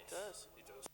does. It does.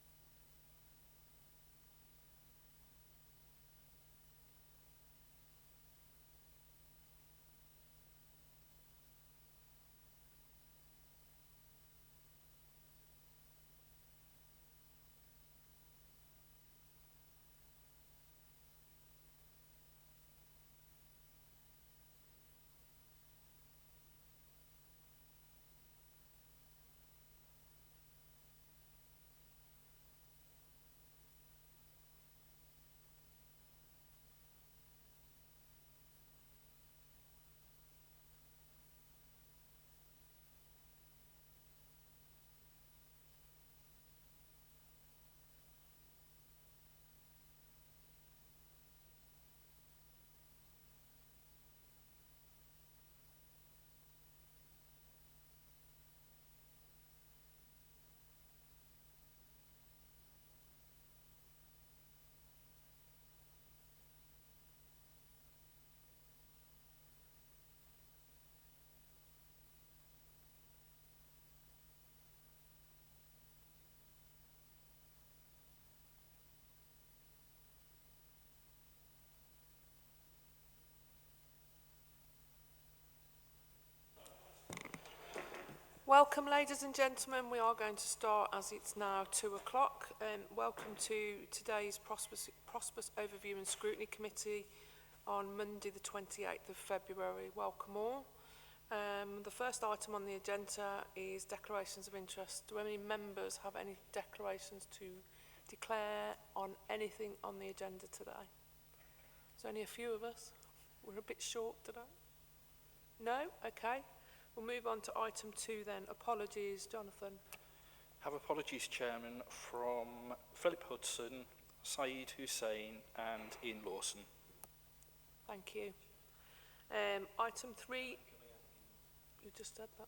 Welcome, ladies and gentlemen. We are going to start as it's now 2 o'clock. Welcome to today's Prosperous Overview and Scrutiny Committee on Monday the 28th of February. Welcome all. The first item on the agenda is declarations of interest. Do any members have any declarations to declare on anything on the agenda today? There's only a few of us. We're a bit short today. No? Okay. We'll move on to item 2 then. Apologies, Jonathan. Have apologies, Chairman, from Philip Hudson, Saeed Hussein and Ian Lawson. Thank you. Item 3, you just said that?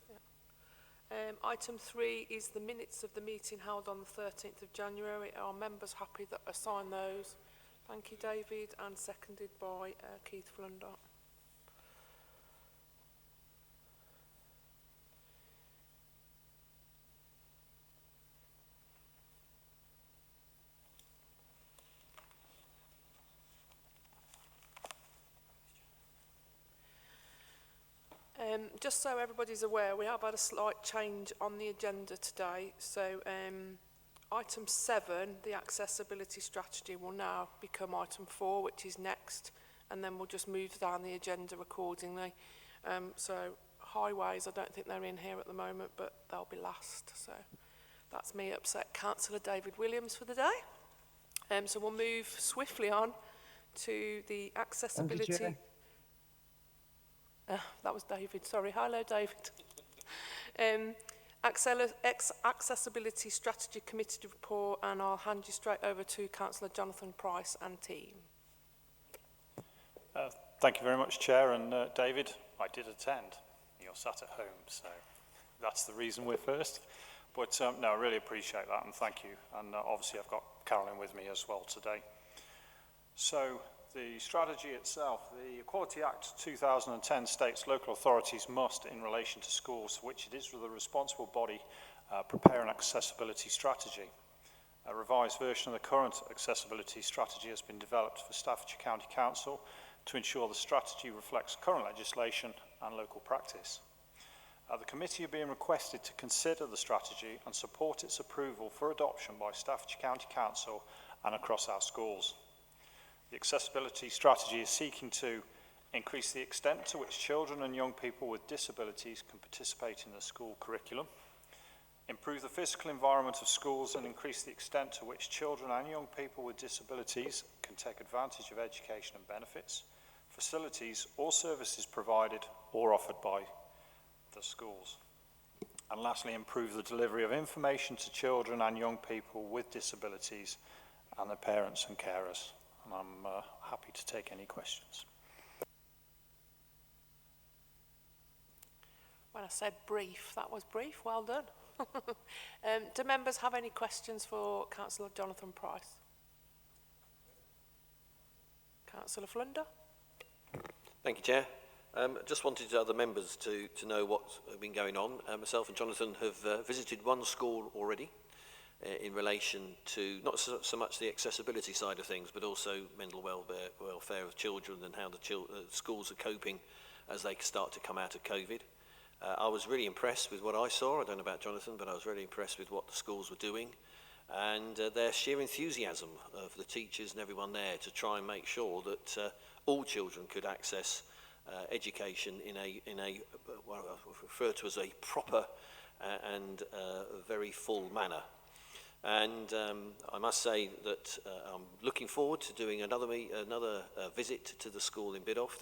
Yeah. Item 3 is the minutes of the meeting held on the 13th of January. Are members happy that I sign those? Thank you, David, and seconded by Keith Flunder. Just so everybody's aware, we have had a slight change on the agenda today. So item 7, the accessibility strategy, will now become item 4, which is next, and then we'll just move down the agenda accordingly. So highways, I don't think they're in here at the moment, but they'll be last. So that's me upset Councillor David Williams for the day. So we'll move swiftly on to the accessibility. Thank you, Chair. That was David, sorry. Hello, David. Accessibility Strategy Committee report, and I'll hand you straight over to Councillor Jonathan Price and team. Thank you very much, Chair, and David, I did attend. You're sat at home, so that's the reason we're first. But no, I really appreciate that, and thank you. And obviously I've got Carolyn with me as well today. So, the strategy itself, the Equality Act 2010 states local authorities must, in relation to schools for which it is the responsible body, prepare an accessibility strategy. A revised version of the current accessibility strategy has been developed for Staffordshire County Council to ensure the strategy reflects current legislation and local practice. The committee are being requested to consider the strategy and support its approval for adoption by Staffordshire County Council and across our schools. The accessibility strategy is seeking to increase the extent to which children and young people with disabilities can participate in the school curriculum, improve the physical environment of schools and increase the extent to which children and young people with disabilities can take advantage of education and benefits, facilities or services provided or offered by the schools. And lastly, improve the delivery of information to children and young people with disabilities and their parents and carers. And I'm happy to take any questions. When I said brief, that was brief. Well done. Do members have any questions for Councillor Jonathan Price? Councillor Flunder? Thank you, Chair. Just wanted other members to know what's been going on. Myself and Jonathan have visited one school already, in relation to not so much the accessibility side of things, but also mental welfare of children and how the schools are coping as they start to come out of COVID. I was really impressed with what I saw. I don't know about Jonathan, but I was really impressed with what the schools were doing, and their sheer enthusiasm of the teachers and everyone there to try and make sure that all children could access education in a what I refer to as a proper and very full manner. And I must say that I'm looking forward to doing another visit to the school in Biddulph.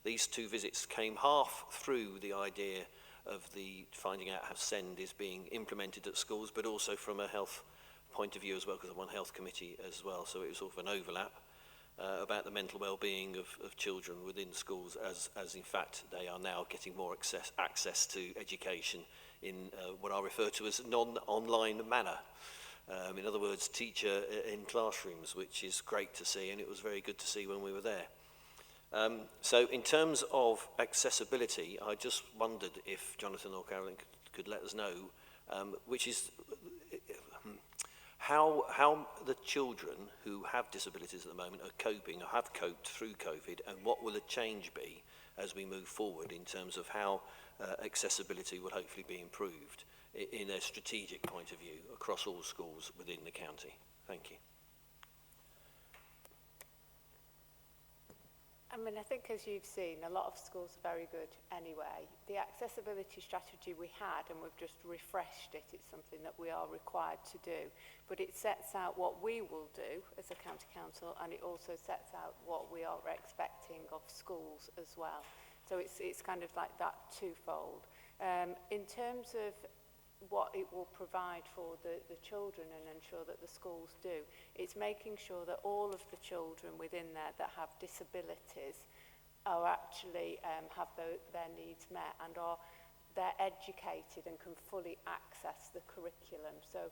These two visits came half through the idea of the finding out how SEND is being implemented at schools, but also from a health point of view as well, because I'm on health committee as well, so it was sort of an overlap about the mental well-being of children within schools, as in fact they are now getting more access to education in what I refer to as non-online manner. In other words, teacher in classrooms, which is great to see, and it was very good to see when we were there. So in terms of accessibility, I just wondered if Jonathan or Carolyn could let us know, which is how the children who have disabilities at the moment are coping or have coped through COVID, and what will the change be as we move forward in terms of how accessibility will hopefully be improved in a strategic point of view across all schools within the county. Thank you. I mean, I think as you've seen, a lot of schools are very good anyway. The accessibility strategy we had, and we've just refreshed it, it's something that we are required to do, but it sets out what we will do as a county council, and it also sets out what we are expecting of schools as well. So it's kind of like that twofold. In terms of what it will provide for the children and ensure that the schools do, it's making sure that all of the children within there that have disabilities are actually have their needs met and they're educated and can fully access the curriculum. So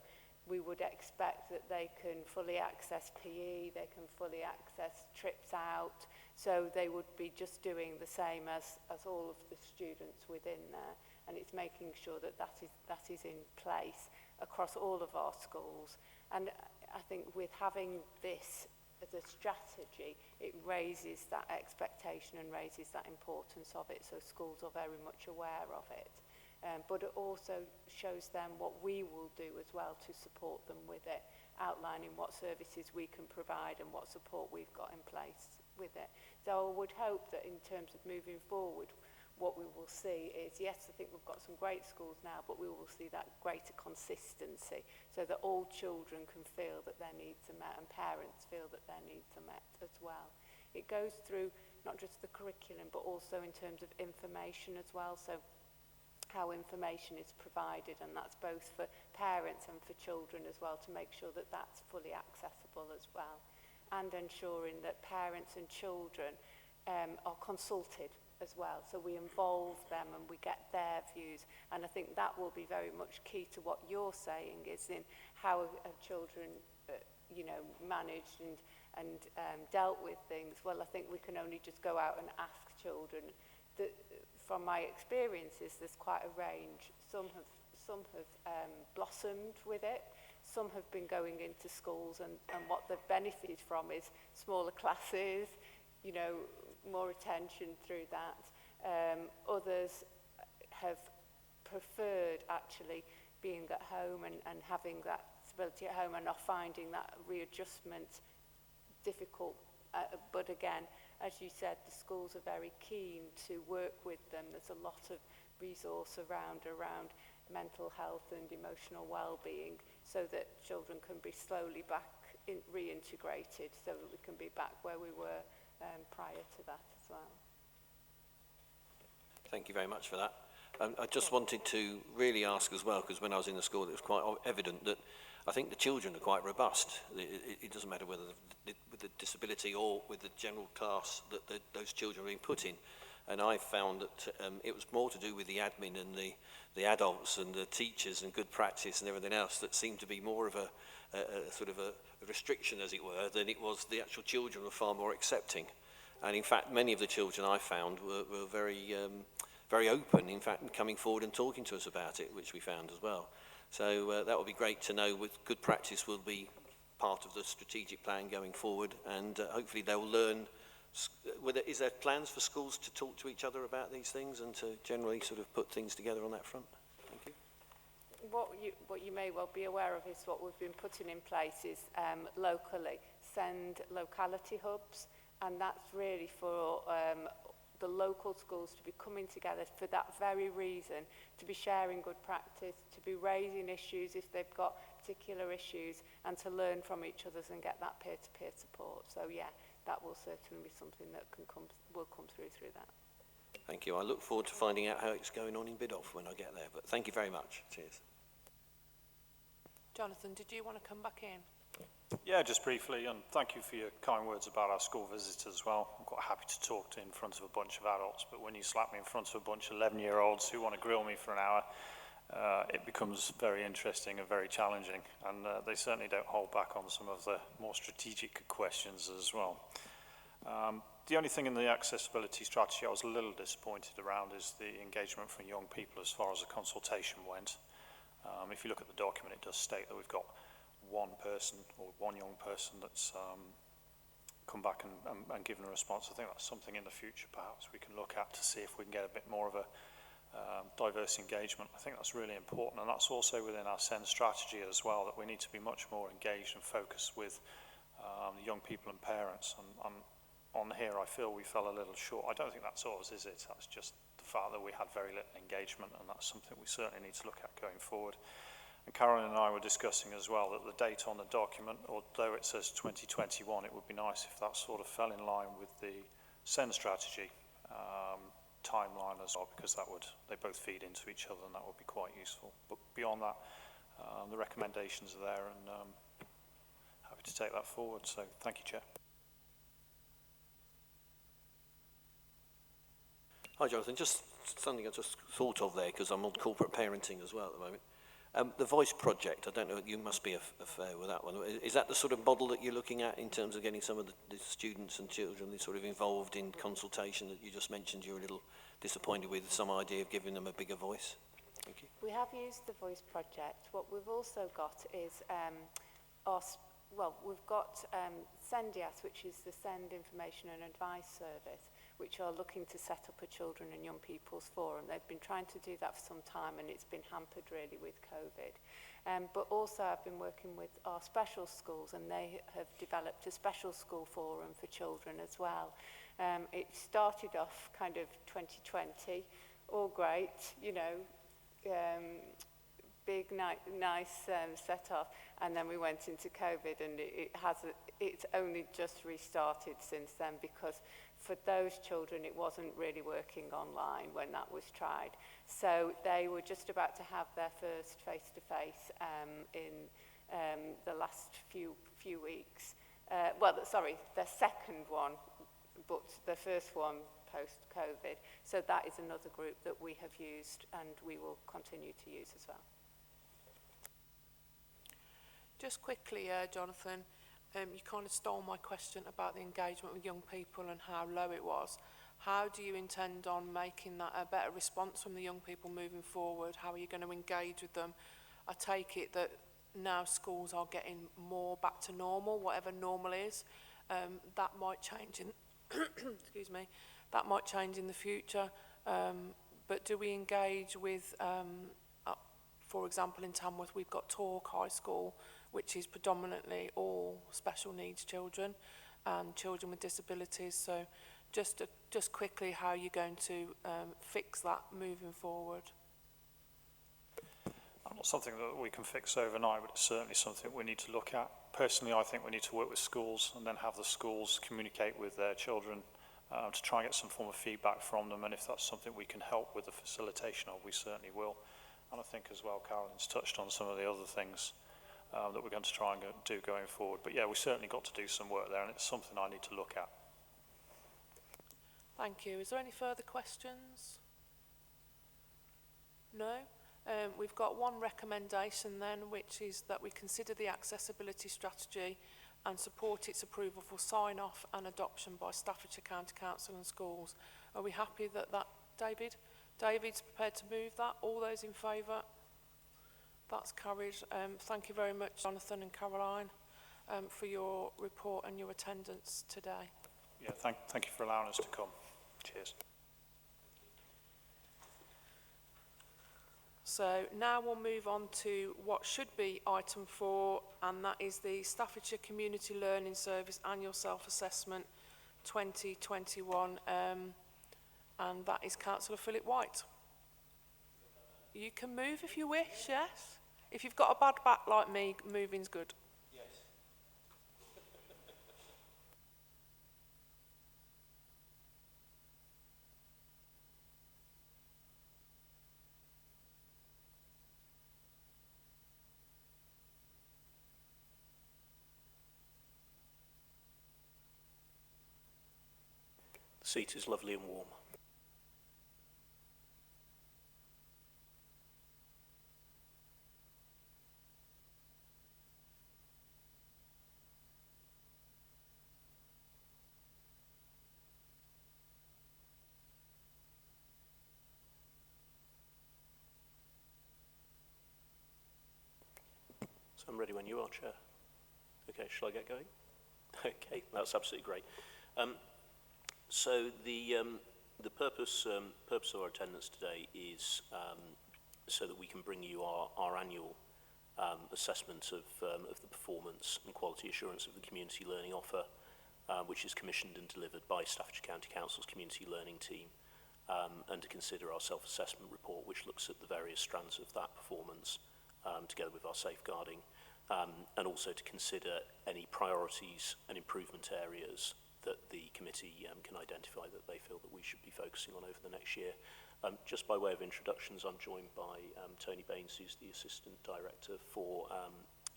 we would expect that they can fully access PE, they can fully access trips out, so they would be just doing the same as all of the students within there. And it's making sure that that is in place across all of our schools. And I think with having this as a strategy, it raises that expectation and raises that importance of it, so schools are very much aware of it. But it also shows them what we will do as well to support them with it, outlining what services we can provide and what support we've got in place with it. So I would hope that in terms of moving forward, what we will see is, yes, I think we've got some great schools now, but we will see that greater consistency so that all children can feel that their needs are met and parents feel that their needs are met as well. It goes through not just the curriculum, but also in terms of information as well. So how information is provided, and that's both for parents and for children as well, to make sure that that's fully accessible as well. And ensuring that parents and children are consulted as well, so we involve them and we get their views, and I think that will be very much key to what you're saying, is in how have children managed and dealt with things. Well, I think we can only just go out and ask children. From my experiences, there's quite a range. Some have blossomed with it. Some have been going into schools, and what they've benefited from is smaller classes, more attention through that. Others have preferred actually being at home and having that stability at home, and are finding that readjustment difficult. But again, as you said, the schools are very keen to work with them. There's a lot of resource around mental health and emotional well-being, so that children can be slowly back reintegrated, so that we can be back where we were prior to that as well. Thank you very much for that. I just wanted to really ask as well, because when I was in the school, it was quite evident that I think the children are quite robust. It doesn't matter whether with the disability or with the general class that those children are being put in. And I found that it was more to do with the admin and the adults and the teachers and good practice and everything else that seemed to be more of a sort of a restriction, as it were, than it was the actual children were far more accepting. And in fact, many of the children I found were very, very open, in fact, coming forward and talking to us about it, which we found as well. So that would be great to know. With good practice will be part of the strategic plan going forward, and hopefully they'll learn. Is there plans for schools to talk to each other about these things and to generally sort of put things together on that front? Thank you. What you may well be aware of is what we've been putting in place is locally send locality hubs, and that's really for the local schools to be coming together for that very reason, to be sharing good practice, to be raising issues if they've got particular issues, and to learn from each other and get that peer-to-peer support. So yeah, that will certainly be something that will come through that. Thank you. I look forward to finding out how it's going on in Biddulph when I get there, but thank you very much. Cheers. Jonathan, did you want to come back in? Yeah, just briefly, and thank you for your kind words about our school visitors as well. I'm quite happy to talk in front of a bunch of adults, but when you slap me in front of a bunch of 11-year-olds who want to grill me for an hour, it becomes very interesting and very challenging, and they certainly don't hold back on some of the more strategic questions as well. The only thing in the accessibility strategy I was a little disappointed around is the engagement from young people as far as the consultation went. If you look at the document, it does state that we've got one person or one young person that's come back and given a response. I think that's something in the future perhaps we can look at to see if we can get a bit more of a diverse engagement. I think that's really important, and that's also within our SEND strategy as well, that we need to be much more engaged and focused with the young people and parents. And on here I feel we fell a little short. I don't think that's ours, is it? That's just the fact that we had very little engagement, and that's something we certainly need to look at going forward. And Carolyn and I were discussing as well that the date on the document, although it says 2021, it would be nice if that sort of fell in line with the SEND strategy timeline as well, because they both feed into each other, and that would be quite useful. But beyond that, the recommendations are there, and happy to take that forward. So thank you, Chair. Hi, Jonathan. Just something I just thought of there, because I'm on corporate parenting as well at the moment. The Voice Project, I don't know, you must be affair with that one. Is that the sort of model that you're looking at in terms of getting some of the students and children sort of involved in consultation that you just mentioned you're a little disappointed with, some idea of giving them a bigger voice? Thank you. We have used the Voice Project. What we've also got is we've got SENDIAS, which is the SEND Information and Advice Service, which are looking to set up a children and young people's forum. They've been trying to do that for some time, and it's been hampered really with COVID. But also I've been working with our special schools, and they have developed a special school forum for children as well. It started off kind of 2020, all great, you know, big, nice set off, and then we went into COVID, and it's only just restarted since then, because for those children it wasn't really working online when that was tried. So they were just about to have their first face-to-face in the last few weeks. Their second one, but the first one post-COVID. So that is another group that we have used and we will continue to use as well. Just quickly, Jonathan, you kind of stole my question about the engagement with young people and how low it was. How do you intend on making that a better response from the young people moving forward? How are you going to engage with them? I take it that now schools are getting more back to normal, whatever normal is. That might change in excuse me, that might change in the future. But do we engage with, for example, in Tamworth, we've got Torque High School, which is predominantly all special needs children and children with disabilities. So just quickly, how are you going to fix that moving forward? Not something that we can fix overnight, but it's certainly something we need to look at. Personally, I think we need to work with schools and then have the schools communicate with their children to try and get some form of feedback from them, and if that's something we can help with the facilitation of, we certainly will. And I think as well, Carolyn's touched on some of the other things that we're going to try and do going forward. But yeah, we certainly got to do some work there, and it's something I need to look at. Thank you. Is there any further questions? No? We've got one recommendation then, which is that we consider the accessibility strategy and support its approval for sign-off and adoption by Staffordshire County Council and schools. Are we happy that David? David's prepared to move that. All those in favour? That's carried. Thank you very much, Jonathan and Caroline, for your report and your attendance today. Yeah, thank you for allowing us to come. Cheers. So now we'll move on to what should be item 4, and that is the Staffordshire Community Learning Service Annual Self-Assessment 2021, and that is Councillor Philip White. You can move if you wish, yes. If you've got a bad back like me, moving's good. The seat is lovely and warm. So I'm ready when you are, Chair. Okay, shall I get going? Okay, that's absolutely great. So the purpose of our attendance today is so that we can bring you our annual assessment of the performance and quality assurance of the community learning offer, which is commissioned and delivered by Staffordshire County Council's community learning team, and to consider our self-assessment report, which looks at the various strands of that performance, together with our safeguarding, and also to consider any priorities and improvement areas that the committee can identify that they feel that we should be focusing on over the next year. Just by way of introductions, I'm joined by Tony Baines, who's the Assistant Director for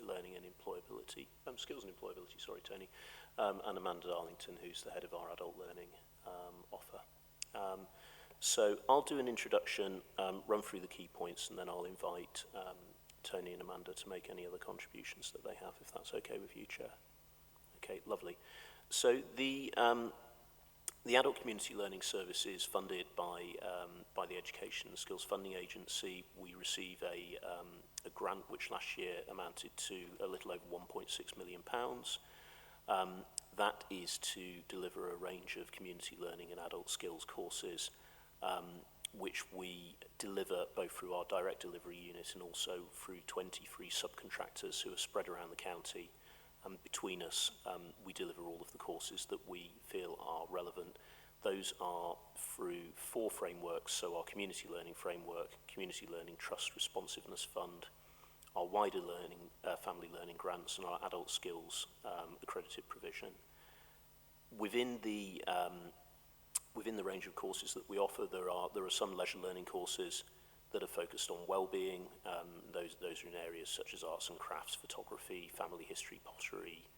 Learning and Employability, Skills and Employability, sorry Tony, and Amanda Darlington, who's the Head of our Adult Learning offer. So I'll do an introduction, run through the key points, and then I'll invite Tony and Amanda to make any other contributions that they have, if that's okay with you, Chair. Okay, lovely. So the Adult Community Learning Service is funded by the Education and Skills Funding Agency. We receive a grant which last year amounted to a little over £1.6 million. That is to deliver a range of community learning and adult skills courses, which we deliver both through our direct delivery unit and also through 23 subcontractors who are spread around the county. Between us, we deliver all of the courses that we feel are relevant. Those are through 4 frameworks, so our community learning framework, community learning trust responsiveness fund, our wider learning, family learning grants, and our adult skills accredited provision. Within the range of courses that we offer, there are some leisure learning courses that are focused on well-being. Those are in areas such as arts and crafts, photography, family history, pottery,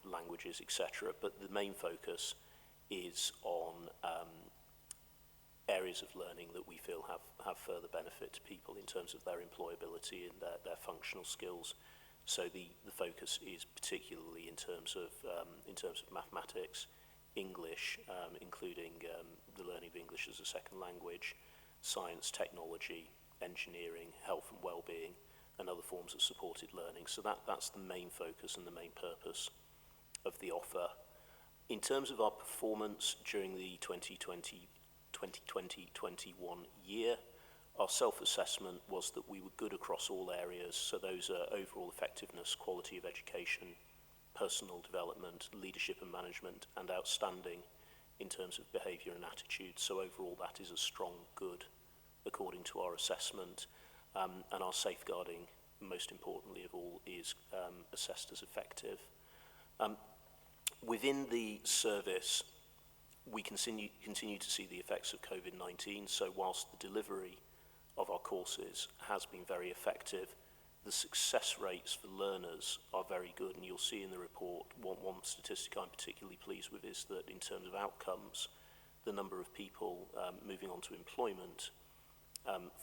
languages, etc. But the main focus is on areas of learning that we feel have further benefit to people in terms of their employability and their functional skills. So the focus is particularly in terms of mathematics, English, including the learning of English as a second language, science, technology, engineering, health and well-being, and other forms of supported learning. So that's the main focus and the main purpose of the offer. In terms of our performance during the 2020-21 year, our self-assessment was that we were good across all areas. So those are overall effectiveness, quality of education, personal development, leadership and management, and outstanding in terms of behaviour and attitude. So overall that is a strong good according to our assessment, and our safeguarding, most importantly of all, is assessed as effective. Within the service, we continue to see the effects of COVID-19, so whilst the delivery of our courses has been very effective, the success rates for learners are very good, and you'll see in the report, one statistic I'm particularly pleased with is that in terms of outcomes, the number of people moving on to employment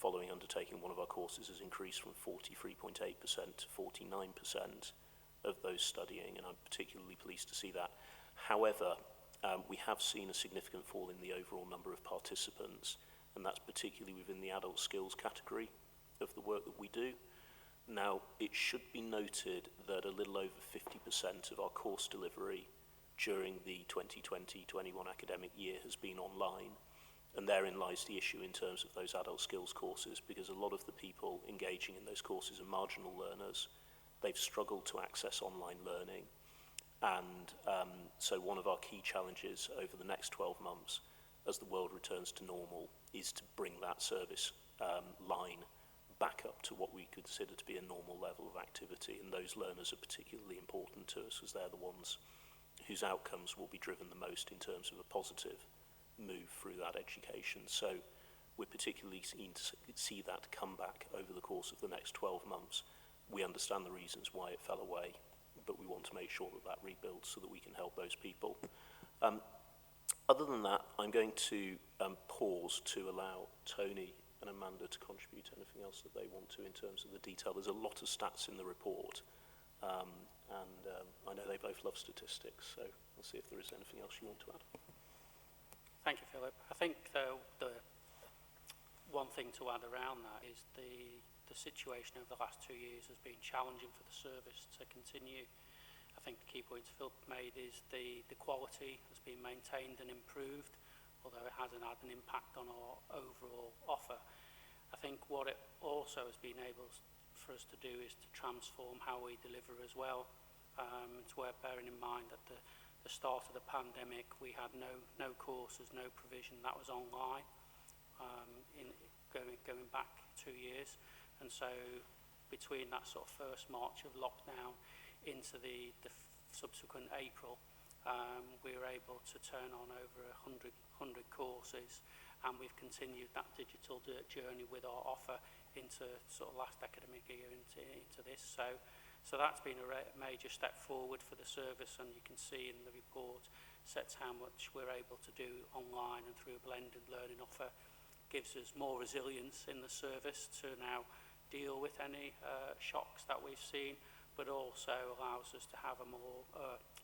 following undertaking one of our courses has increased from 43.8% to 49% of those studying, and I'm particularly pleased to see that. However, we have seen a significant fall in the overall number of participants, and that's particularly within the adult skills category of the work that we do. Now, it should be noted that a little over 50% of our course delivery during the 2020-21 academic year has been online, and therein lies the issue in terms of those adult skills courses, because a lot of the people engaging in those courses are marginal learners. They've struggled to access online learning, and so one of our key challenges over the next 12 months as the world returns to normal is to bring that service line back up to what we consider to be a normal level of activity, and those learners are particularly important to us as they're the ones whose outcomes will be driven the most in terms of a positive move through that education. So we're particularly keen to see that come back over the course of the next 12 months. We understand the reasons why it fell away, but we want to make sure that that rebuilds so that we can help those people. Other than that, I'm going to pause to allow Tony and Amanda to contribute anything else that they want to in terms of the detail. There's a lot of stats in the report, and I know they both love statistics, so we'll see if there is anything else you want to add. Thank you, Philip. I think the one thing to add around that is the situation over the last 2 years has been challenging for the service to continue. I think the key points Philip made is the quality has been maintained and improved, although it hasn't had an impact on our overall offer. I think what it also has been able for us to do is to transform how we deliver as well. It's worth bearing in mind that the start of the pandemic, we had no courses, no provision that was online, going back 2 years. And so between that sort of first March of lockdown into the subsequent April, we were able to turn on over 100 courses, and we've continued that digital journey with our offer into sort of last academic year into this. So that's been a major step forward for the service, and you can see in the report sets how much we're able to do online and through a blended learning offer. Gives us more resilience in the service to now deal with any shocks that we've seen, but also allows us to have a more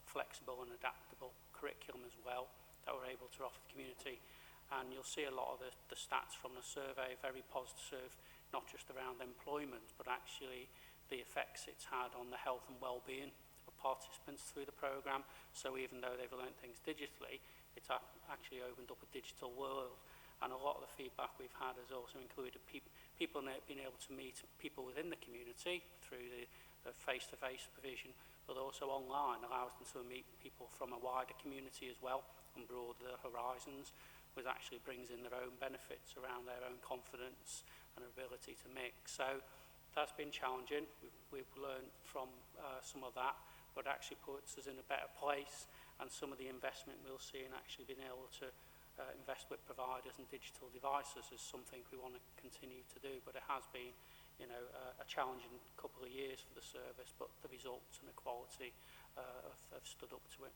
flexible and adaptable curriculum as well that we're able to offer the community. And you'll see a lot of the stats from the survey, very positive, not just around employment, but actually the effects it's had on the health and well-being of participants through the programme. So even though they've learned things digitally, it's actually opened up a digital world. And a lot of the feedback we've had has also included people being able to meet people within the community through the face-to-face provision, but also online allows them to meet people from a wider community as well and broaden their horizons, which actually brings in their own benefits around their own confidence and ability to mix. So that's been challenging. We've learned from some of that, but actually puts us in a better place, and some of the investment we'll see in actually being able to invest with providers and digital devices is something we want to continue to do, but it has been a challenging couple of years for the service, but the results and the quality have stood up to it.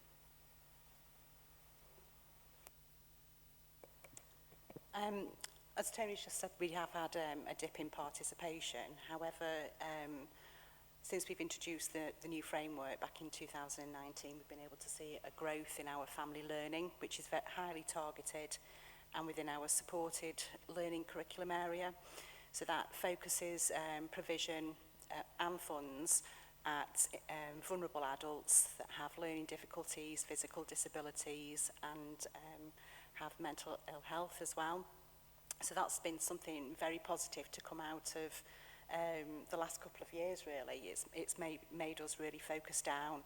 As Tony just said, we have had a dip in participation. However, since we've introduced the new framework back in 2019, we've been able to see a growth in our family learning, which is highly targeted and within our supported learning curriculum area. So that focuses provision and funds at vulnerable adults that have learning difficulties, physical disabilities, and have mental ill health as well. So that's been something very positive to come out of the last couple of years, really. It's made us really focus down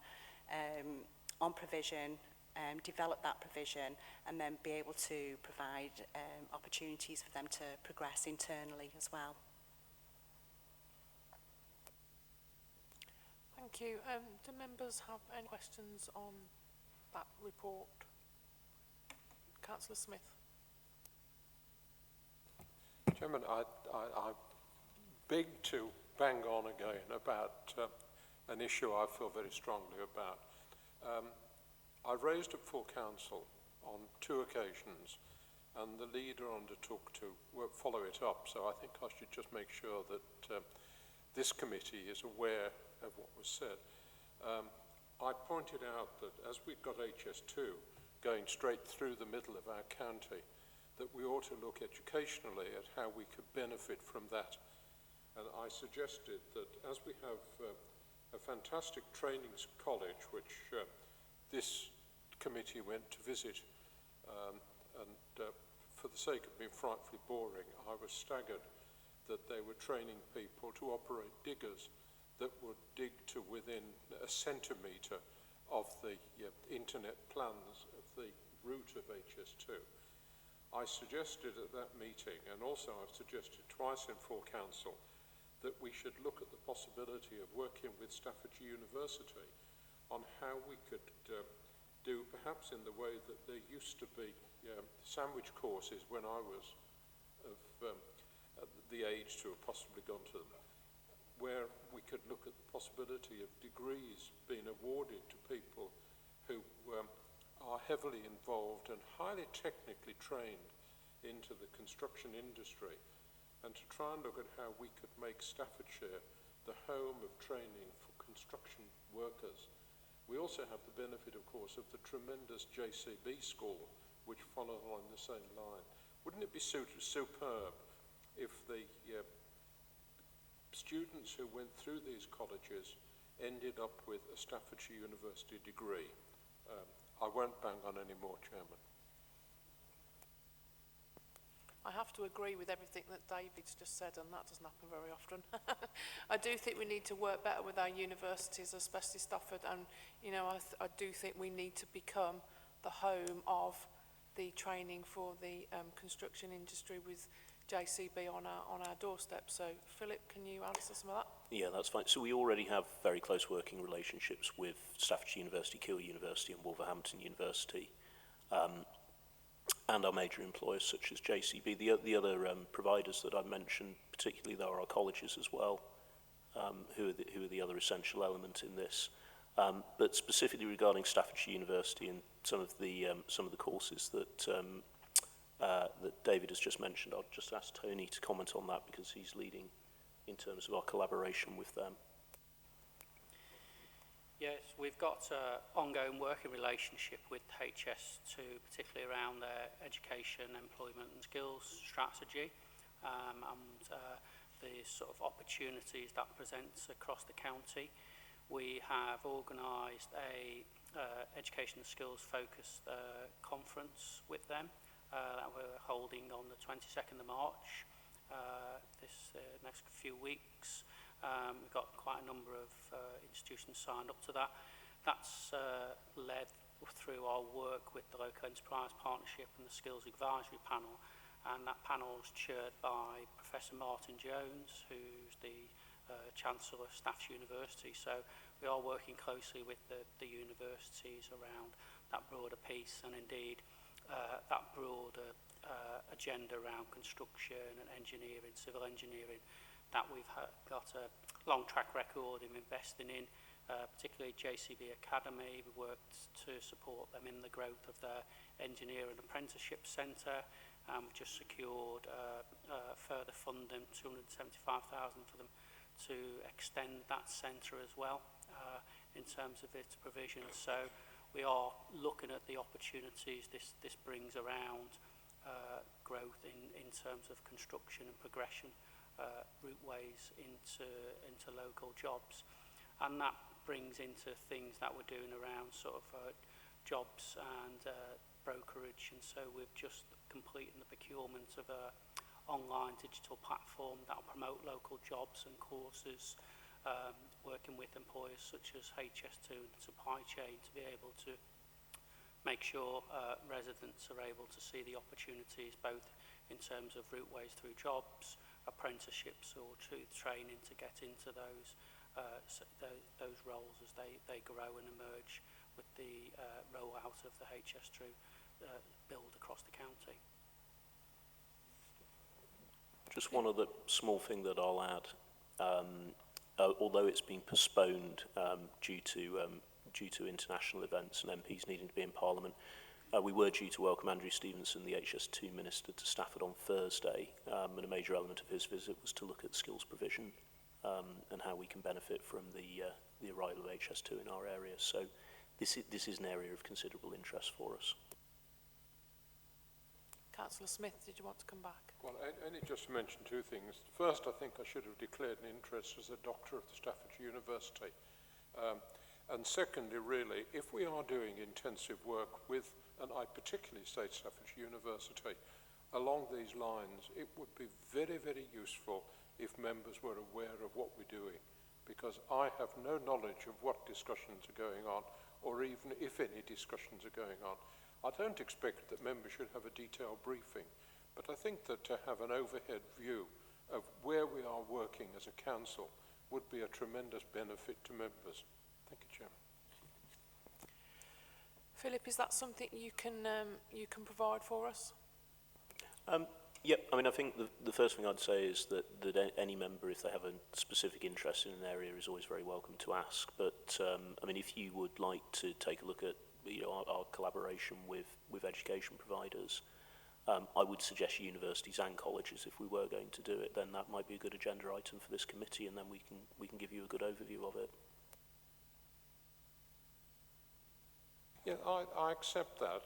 on provision, develop that provision, and then be able to provide opportunities for them to progress internally as well. Thank you. Do members have any questions on that report? Councillor Smith. Chairman, I beg to bang on again about an issue I feel very strongly about. I've raised it for council on 2 occasions, and the leader undertook to follow it up, so I think I should just make sure that this committee is aware of what was said. I pointed out that as we've got HS2 going straight through the middle of our county, that we ought to look educationally at how we could benefit from that And I suggested that as we have a fantastic training college, which this committee went to visit, for the sake of being frightfully boring, I was staggered that they were training people to operate diggers that would dig to within a centimetre of the internet plans of the route of HS2. I suggested at that meeting, and also I've suggested twice in full council, that we should look at the possibility of working with Stafford University on how we could do, perhaps in the way that there used to be sandwich courses when I was of the age to have possibly gone to them, where we could look at the possibility of degrees being awarded to people who are heavily involved and highly technically trained into the construction industry, and to try and look at how we could make Staffordshire the home of training for construction workers. We also have the benefit, of course, of the tremendous JCB school, which follows along the same line. Wouldn't it be superb if the students who went through these colleges ended up with a Staffordshire University degree? I won't bang on any more, Chairman. I have to agree with everything that David's just said, and that doesn't happen very often. I do think we need to work better with our universities, especially Stafford, and I do think we need to become the home of the training for the construction industry with JCB on our doorstep. So, Philip, can you answer some of that? Yeah, that's fine. So we already have very close working relationships with Staffordshire University, Keele University and Wolverhampton University. And our major employers such as JCB. The other providers that I mentioned, particularly there are colleges as well, who are the other essential element in this. But specifically regarding Staffordshire University and some of the courses that that David has just mentioned, I'll just ask Tony to comment on that because he's leading in terms of our collaboration with them. Yes, we've got an ongoing working relationship with HS2, particularly around their education, employment and skills strategy, and the sort of opportunities that presents across the county. We have organised a education and skills focused conference with them that we're holding on the 22nd of March, this next few weeks. We've got quite a number of institutions signed up to that. That's led through our work with the Local Enterprise Partnership and the Skills Advisory Panel, and that panel is chaired by Professor Martin Jones, who's the Chancellor of Staffordshire University. So we are working closely with the universities around that broader piece, and indeed that broader agenda around construction and engineering, civil engineering, that we've got a long track record in investing in, particularly JCB Academy. We worked to support them in the growth of their engineering apprenticeship centre. We've just secured further funding, $275,000 for them to extend that centre as well in terms of its provision. So we are looking at the opportunities this brings around growth in terms of construction and progression, routeways into local jobs, and that brings into things that we're doing around sort of jobs and brokerage. And so we've just completed the procurement of a online digital platform that will promote local jobs and courses, working with employers such as HS2 and supply chain to be able to make sure residents are able to see the opportunities both in terms of routeways through jobs, apprenticeships or through training to get into those roles as they grow and emerge with the rollout of the HS2 build across the county. Just one other small thing that I'll add. Although it's been postponed due to international events and MPs needing to be in Parliament, we were due to welcome Andrew Stevenson, the HS2 Minister, to Stafford on Thursday, and a major element of his visit was to look at skills provision and how we can benefit from the arrival of HS2 in our area. So this is an area of considerable interest for us. Councillor Smith, did you want to come back? Well, only just to mention two things. First, I think I should have declared an interest as a doctor of the Stafford University. And secondly, really, if we are doing intensive work with, and I particularly say Stafford University, along these lines, it would be very, very useful if members were aware of what we're doing, because I have no knowledge of what discussions are going on, or even if any discussions are going on. I don't expect that members should have a detailed briefing, but I think that to have an overhead view of where we are working as a council would be a tremendous benefit to members. Thank you, Chairman. Philip, is that something you can provide for us? Yep, I mean, I think the first thing I'd say is that any member, if they have a specific interest in an area, is always very welcome to ask. But, I mean, if you would like to take a look at our collaboration with education providers, I would suggest universities and colleges, if we were going to do it, then that might be a good agenda item for this committee, and then we can give you a good overview of it. Yeah, I accept that,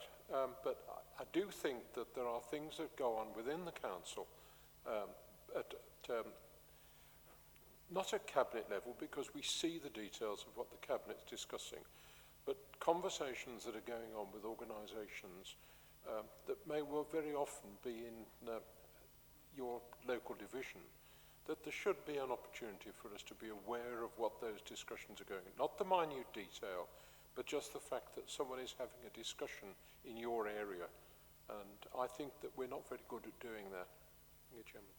but I do think that there are things that go on within the council, not at cabinet level, because we see the details of what the cabinet's discussing, but conversations that are going on with organisations that may well very often be in your local division, that there should be an opportunity for us to be aware of what those discussions are going on. Not the minute detail, but just the fact that someone is having a discussion in your area. And I think that we're not very good at doing that. Thank you, Chairman.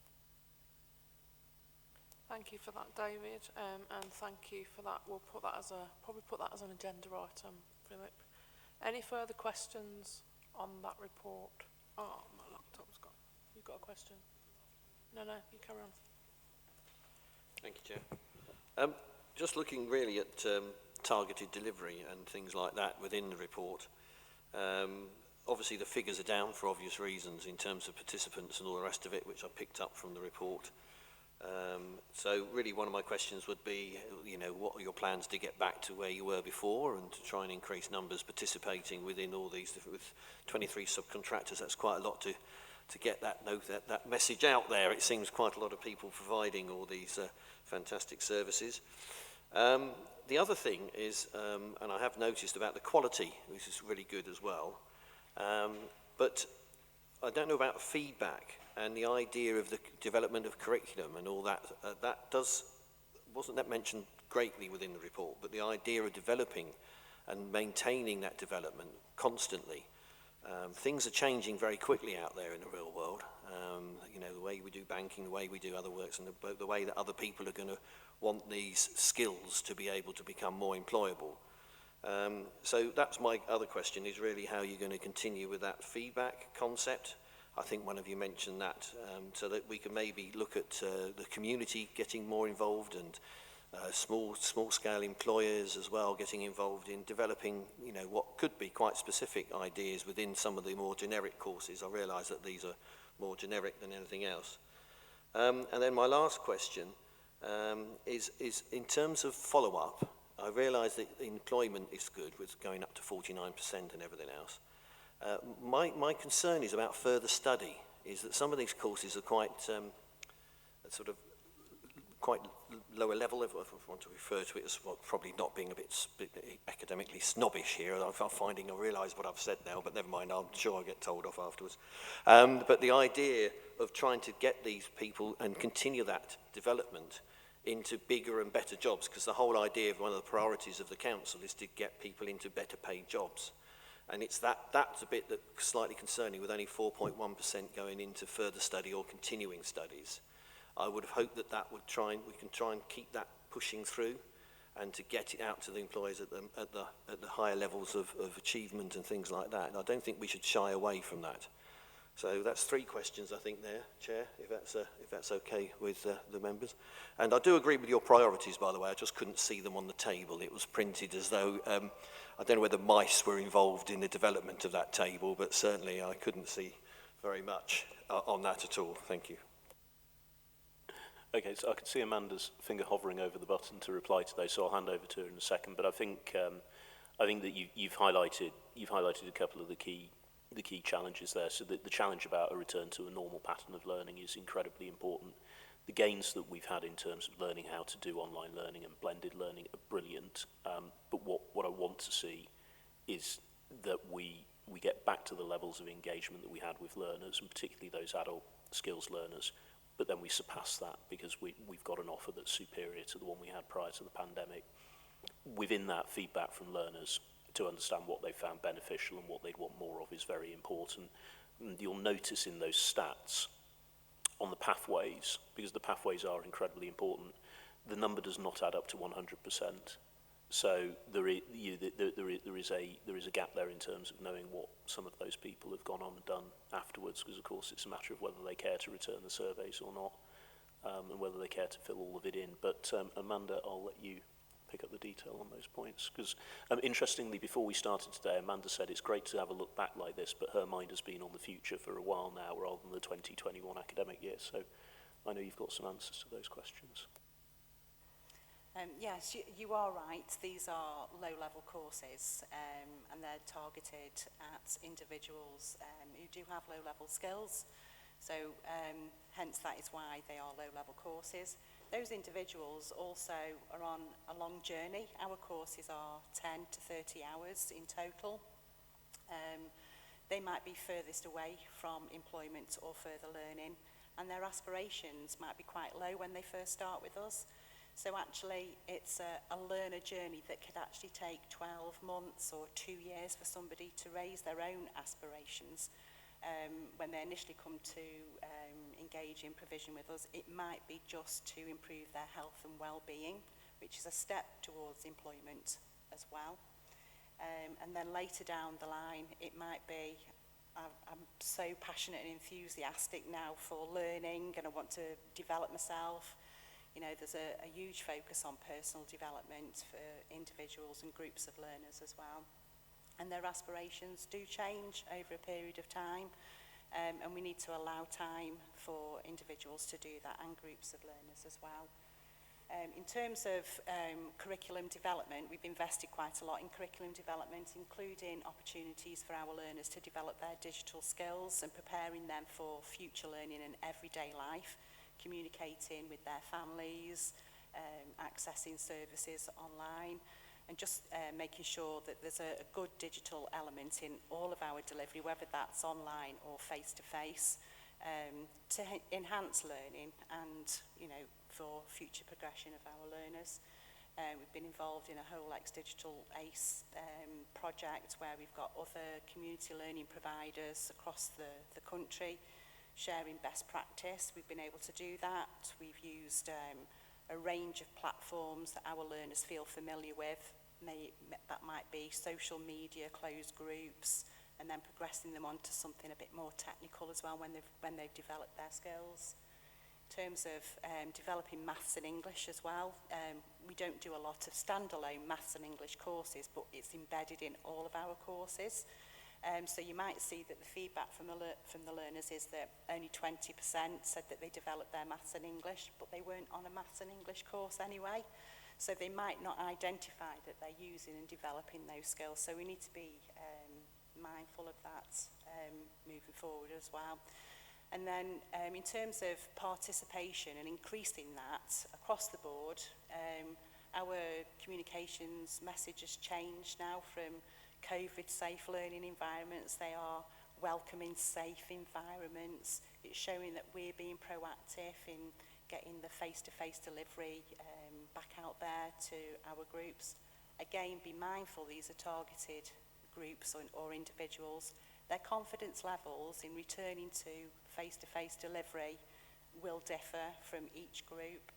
Thank you for that, David, and thank you for that. We'll put that as probably put that as an agenda item, Philip. Any further questions on that report? Oh, my laptop's gone. You've got a question? No, you carry on. Thank you, Chair. Just looking really at targeted delivery and things like that within the report. Obviously the figures are down for obvious reasons in terms of participants and all the rest of it, which I picked up from the report. So really one of my questions would be, what are your plans to get back to where you were before and to try and increase numbers participating within all these, with 23 subcontractors? That's quite a lot to get that message out there. It seems quite a lot of people providing all these fantastic services. The other thing is, and I have noticed about the quality, which is really good as well, but I don't know about feedback and the idea of the development of curriculum and all that. Wasn't that mentioned greatly within the report, but the idea of developing and maintaining that development constantly. Things are changing very quickly out there in the real world. The way we do banking, the way we do other works, and the way that other people are going to want these skills to be able to become more employable. So that's my other question, is really how you're going to continue with that feedback concept. I think one of you mentioned that, so that we can maybe look at the community getting more involved, and small-scale employers as well getting involved in developing, what could be quite specific ideas within some of the more generic courses. I realise that these are more generic than anything else. And then my last question is in terms of follow-up. I realise that employment is good, with going up to 49% and everything else. My concern is about further study, is that some of these courses are quite quite lower level, if I want to refer to it as, well, probably not being a bit academically snobbish here. I realise what I've said now, but never mind, I'm sure I'll get told off afterwards. But the idea of trying to get these people and continue that development into bigger and better jobs, because the whole idea of one of the priorities of the council is to get people into better paid jobs. And it's that's a bit that's slightly concerning, with only 4.1% going into further study or continuing studies. I would have hoped that we can try and keep that pushing through, and to get it out to the employers at the higher levels of achievement and things like that. And I don't think we should shy away from that. So that's 3 questions, I think, there, Chair, if that's okay with the members. And I do agree with your priorities, by the way. I just couldn't see them on the table. It was printed as though, I don't know whether mice were involved in the development of that table, but certainly I couldn't see very much on that at all. Thank you. Okay, so I can see Amanda's finger hovering over the button to reply to those, so I'll hand over to her in a second. But I think that you've highlighted a couple of the key key challenges there. So the challenge about a return to a normal pattern of learning is incredibly important. The gains that we've had in terms of learning how to do online learning and blended learning are brilliant. But what I want to see is that we get back to the levels of engagement that we had with learners, and particularly those adult skills learners, but then we surpass that because we've got an offer that's superior to the one we had prior to the pandemic. Within that, feedback from learners to understand what they found beneficial and what they'd want more of is very important. And you'll notice in those stats on the pathways, because the pathways are incredibly important, the number does not add up to 100%. So there is a gap there in terms of knowing what some of those people have gone on and done afterwards, because of course it's a matter of whether they care to return the surveys or not, and whether they care to fill all of it in. But Amanda, I'll let you pick up the detail on those points, because interestingly, before we started today, Amanda said it's great to have a look back like this, but her mind has been on the future for a while now rather than the 2021 academic year. So I know you've got some answers to those questions. Yes, you are right. These are low-level courses, and they're targeted at individuals who do have low-level skills. So hence that is why they are low-level courses. Those individuals also are on a long journey. Our courses are 10 to 30 hours in total. They might be furthest away from employment or further learning, and their aspirations might be quite low when they first start with us. So actually, it's a learner journey that could actually take 12 months or 2 years for somebody to raise their own aspirations. When they initially come to engage in provision with us, it might be just to improve their health and well-being, which is a step towards employment as well. And then later down the line, it might be, I'm so passionate and enthusiastic now for learning and I want to develop myself. You know, there's a huge focus on personal development for individuals and groups of learners as well. And their aspirations do change over a period of time, and we need to allow time for individuals to do that and groups of learners as well. In terms of curriculum development, we've invested quite a lot in curriculum development, including opportunities for our learners to develop their digital skills and preparing them for future learning and everyday life, communicating with their families, accessing services online, and just making sure that there's a good digital element in all of our delivery, whether that's online or face-to-face, to enhance learning and, you know, for future progression of our learners. We've been involved in a WholeX Digital ACE project where we've got other community learning providers across the country sharing best practice. We've been able to do that. We've used a range of platforms that our learners feel familiar with. That might be social media, closed groups, and then progressing them onto something a bit more technical as well when they've developed their skills. In terms of developing maths and English as well, we don't do a lot of standalone maths and English courses, but it's embedded in all of our courses. So you might see that the feedback from the learners is that only 20% said that they developed their maths and English, but they weren't on a maths and English course anyway. So they might not identify that they're using and developing those skills. So we need to be mindful of that moving forward as well. And then in terms of participation and increasing that across the board, our communications message has changed now from COVID-safe learning environments. They are welcoming, safe environments. It's showing that we're being proactive in getting the face-to-face delivery back out there to our groups. Again, be mindful these are targeted groups or individuals. Their confidence levels in returning to face-to-face delivery will differ from each group.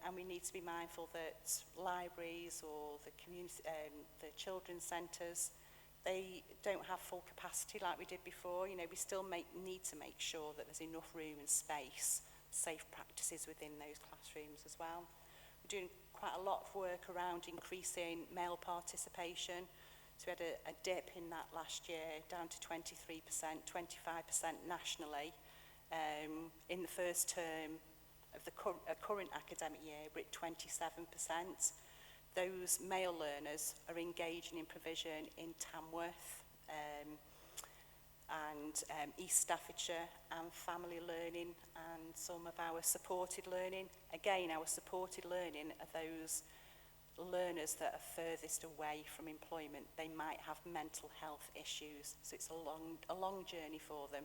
And we need to be mindful that libraries or the community, the children's centres, they don't have full capacity like we did before. You know, we still need to make sure that there's enough room and space, safe practices within those classrooms as well. We're doing quite a lot of work around increasing male participation. So we had a dip in that last year, down to 23%, 25% nationally. In the first term of the current academic year, we're at 27%. Those male learners are engaging in provision in Tamworth, and East Staffordshire and family learning and some of our supported learning. Again, our supported learning are those learners that are furthest away from employment. They might have mental health issues, so it's a long journey for them.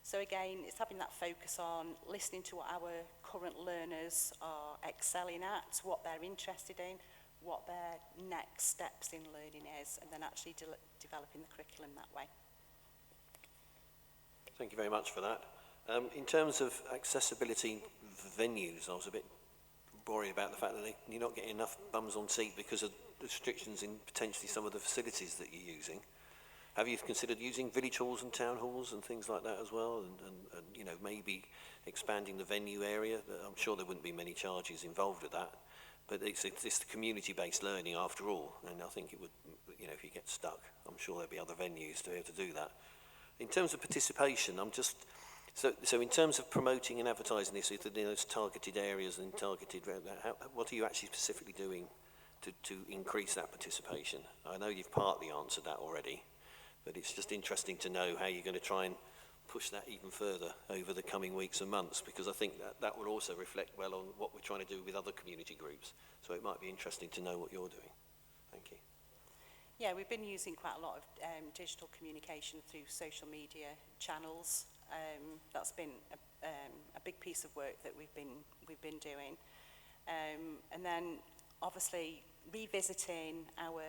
So again, it's having that focus on listening to what our current learners are excelling at, what they're interested in, what their next steps in learning is, and then actually developing the curriculum that way. Thank you very much for that. In terms of accessibility venues, I was a bit worried about the fact that you're not getting enough bums on seat because of restrictions in potentially some of the facilities that you're using. Have you considered using village halls and town halls and things like that as well, and you know, maybe expanding the venue area? I'm sure there wouldn't be many charges involved with that, but it's the community-based learning after all, and I think it would, you know, if you get stuck, I'm sure there'll be other venues to be able to do that. In terms of participation, so in terms of promoting and advertising this, in those targeted areas and targeted, what are you actually specifically doing to increase that participation? I know you've partly answered that already, but it's just interesting to know how you're going to try and push that even further over the coming weeks and months, because I think that will also reflect well on what we're trying to do with other community groups. So it might be interesting to know what you're doing. Thank you. Yeah, we've been using quite a lot of digital communication through social media channels. That's been a big piece of work that we've been doing. And then obviously revisiting our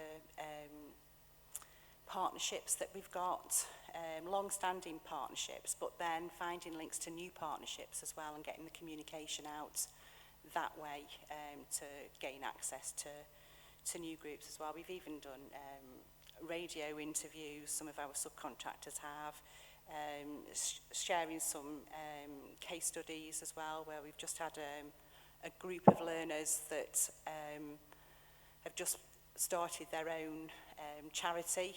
partnerships that we've got, long-standing partnerships, but then finding links to new partnerships as well and getting the communication out that way to gain access to new groups as well. We've even done radio interviews, some of our subcontractors have, sharing some case studies as well, where we've just had a group of learners that have just started their own charity,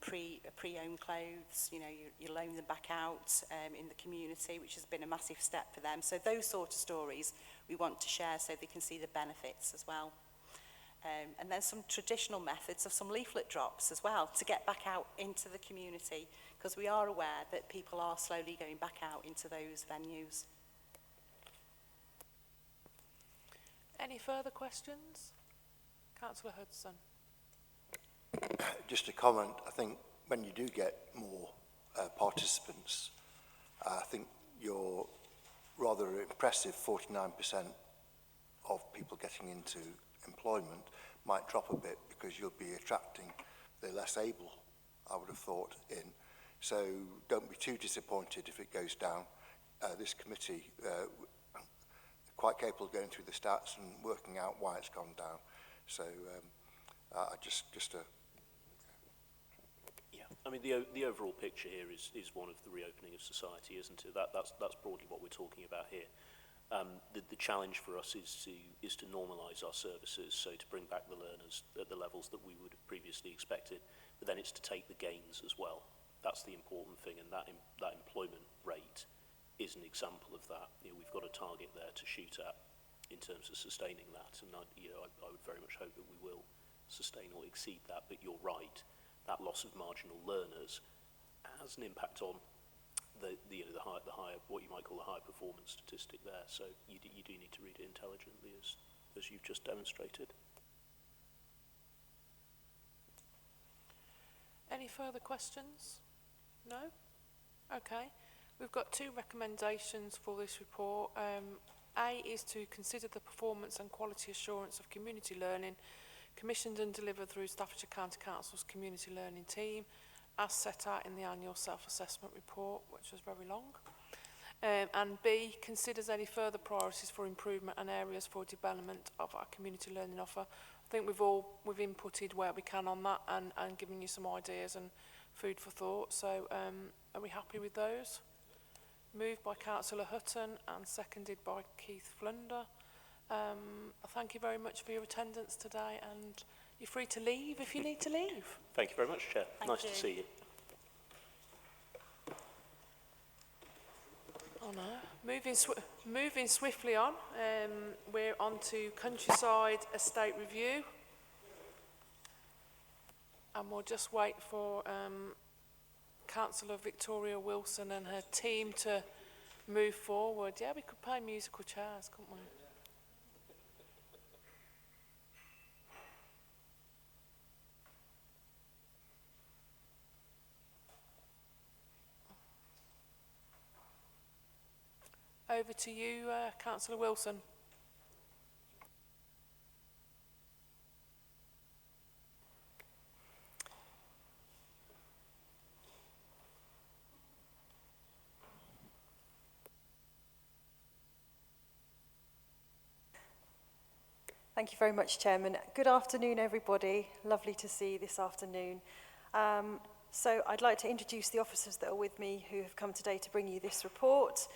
pre-owned clothes. You know, you loan them back out in the community, which has been a massive step for them. So those sort of stories we want to share so they can see the benefits as well. And then some traditional methods of some leaflet drops as well to get back out into the community, because we are aware that people are slowly going back out into those venues. Any further questions? Councillor Hudson. Just a comment, I think when you do get more participants, I think your rather impressive 49% of people getting into employment might drop a bit, because you'll be attracting the less able, I would have thought, in. So don't be too disappointed if it goes down. This committee quite capable of going through the stats and working out why it's gone down. So Yeah, I mean the overall picture here is one of the reopening of society, isn't it? That's broadly what we're talking about here. The challenge for us is to normalise our services, so to bring back the learners at the levels that we would have previously expected, but then it's to take the gains as well. That's the important thing, and that employment rate is an example of that. You know, we've got a target there to shoot at in terms of sustaining that, and I would very much hope that we will sustain or exceed that. But you're right, that loss of marginal learners has an impact on the higher, what you might call the higher performance statistic there. So you do need to read it intelligently, as you've just demonstrated. Any further questions? No? Okay. We've got two recommendations for this report. A is to consider the performance and quality assurance of community learning commissioned and delivered through Staffordshire County Council's community learning team, as set out in the annual self-assessment report, which was very long. And B, considers any further priorities for improvement and areas for development of our community learning offer. I think we've inputted where we can on that and given you some ideas and food for thought. So are we happy with those? Moved by Councillor Hutton and seconded by Keith Flunder. Thank you very much for your attendance today, and you're free to leave if you need to leave. Thank you very much, Chair. Nice to see you. Oh no. Moving swiftly on, we're on to Countryside Estate Review. And we'll just wait for Councillor Victoria Wilson and her team to move forward. Yeah, we could play musical chairs, couldn't we? Over to you, Councillor Wilson. Thank you very much, Chairman. Good afternoon, everybody. Lovely to see you this afternoon. So I'd like to introduce the officers that are with me who have come today to bring you this report.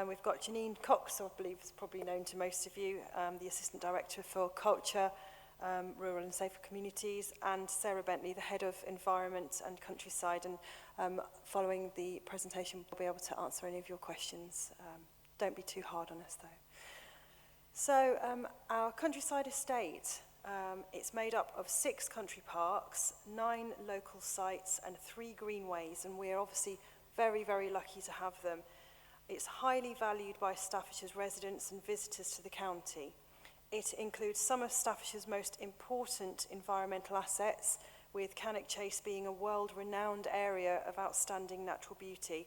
We've got Janine Cox, who I believe is probably known to most of you, the Assistant Director for Culture, Rural and Safer Communities, and Sarah Bentley, the Head of Environment and Countryside. And following the presentation, we'll be able to answer any of your questions. Don't be too hard on us, though. So our countryside estate, it's made up of 6 country parks, 9 local sites and 3 greenways, and we're obviously very, very lucky to have them. It's highly valued by Staffordshire's residents and visitors to the county. It includes some of Staffordshire's most important environmental assets, with Cannock Chase being a world-renowned area of outstanding natural beauty.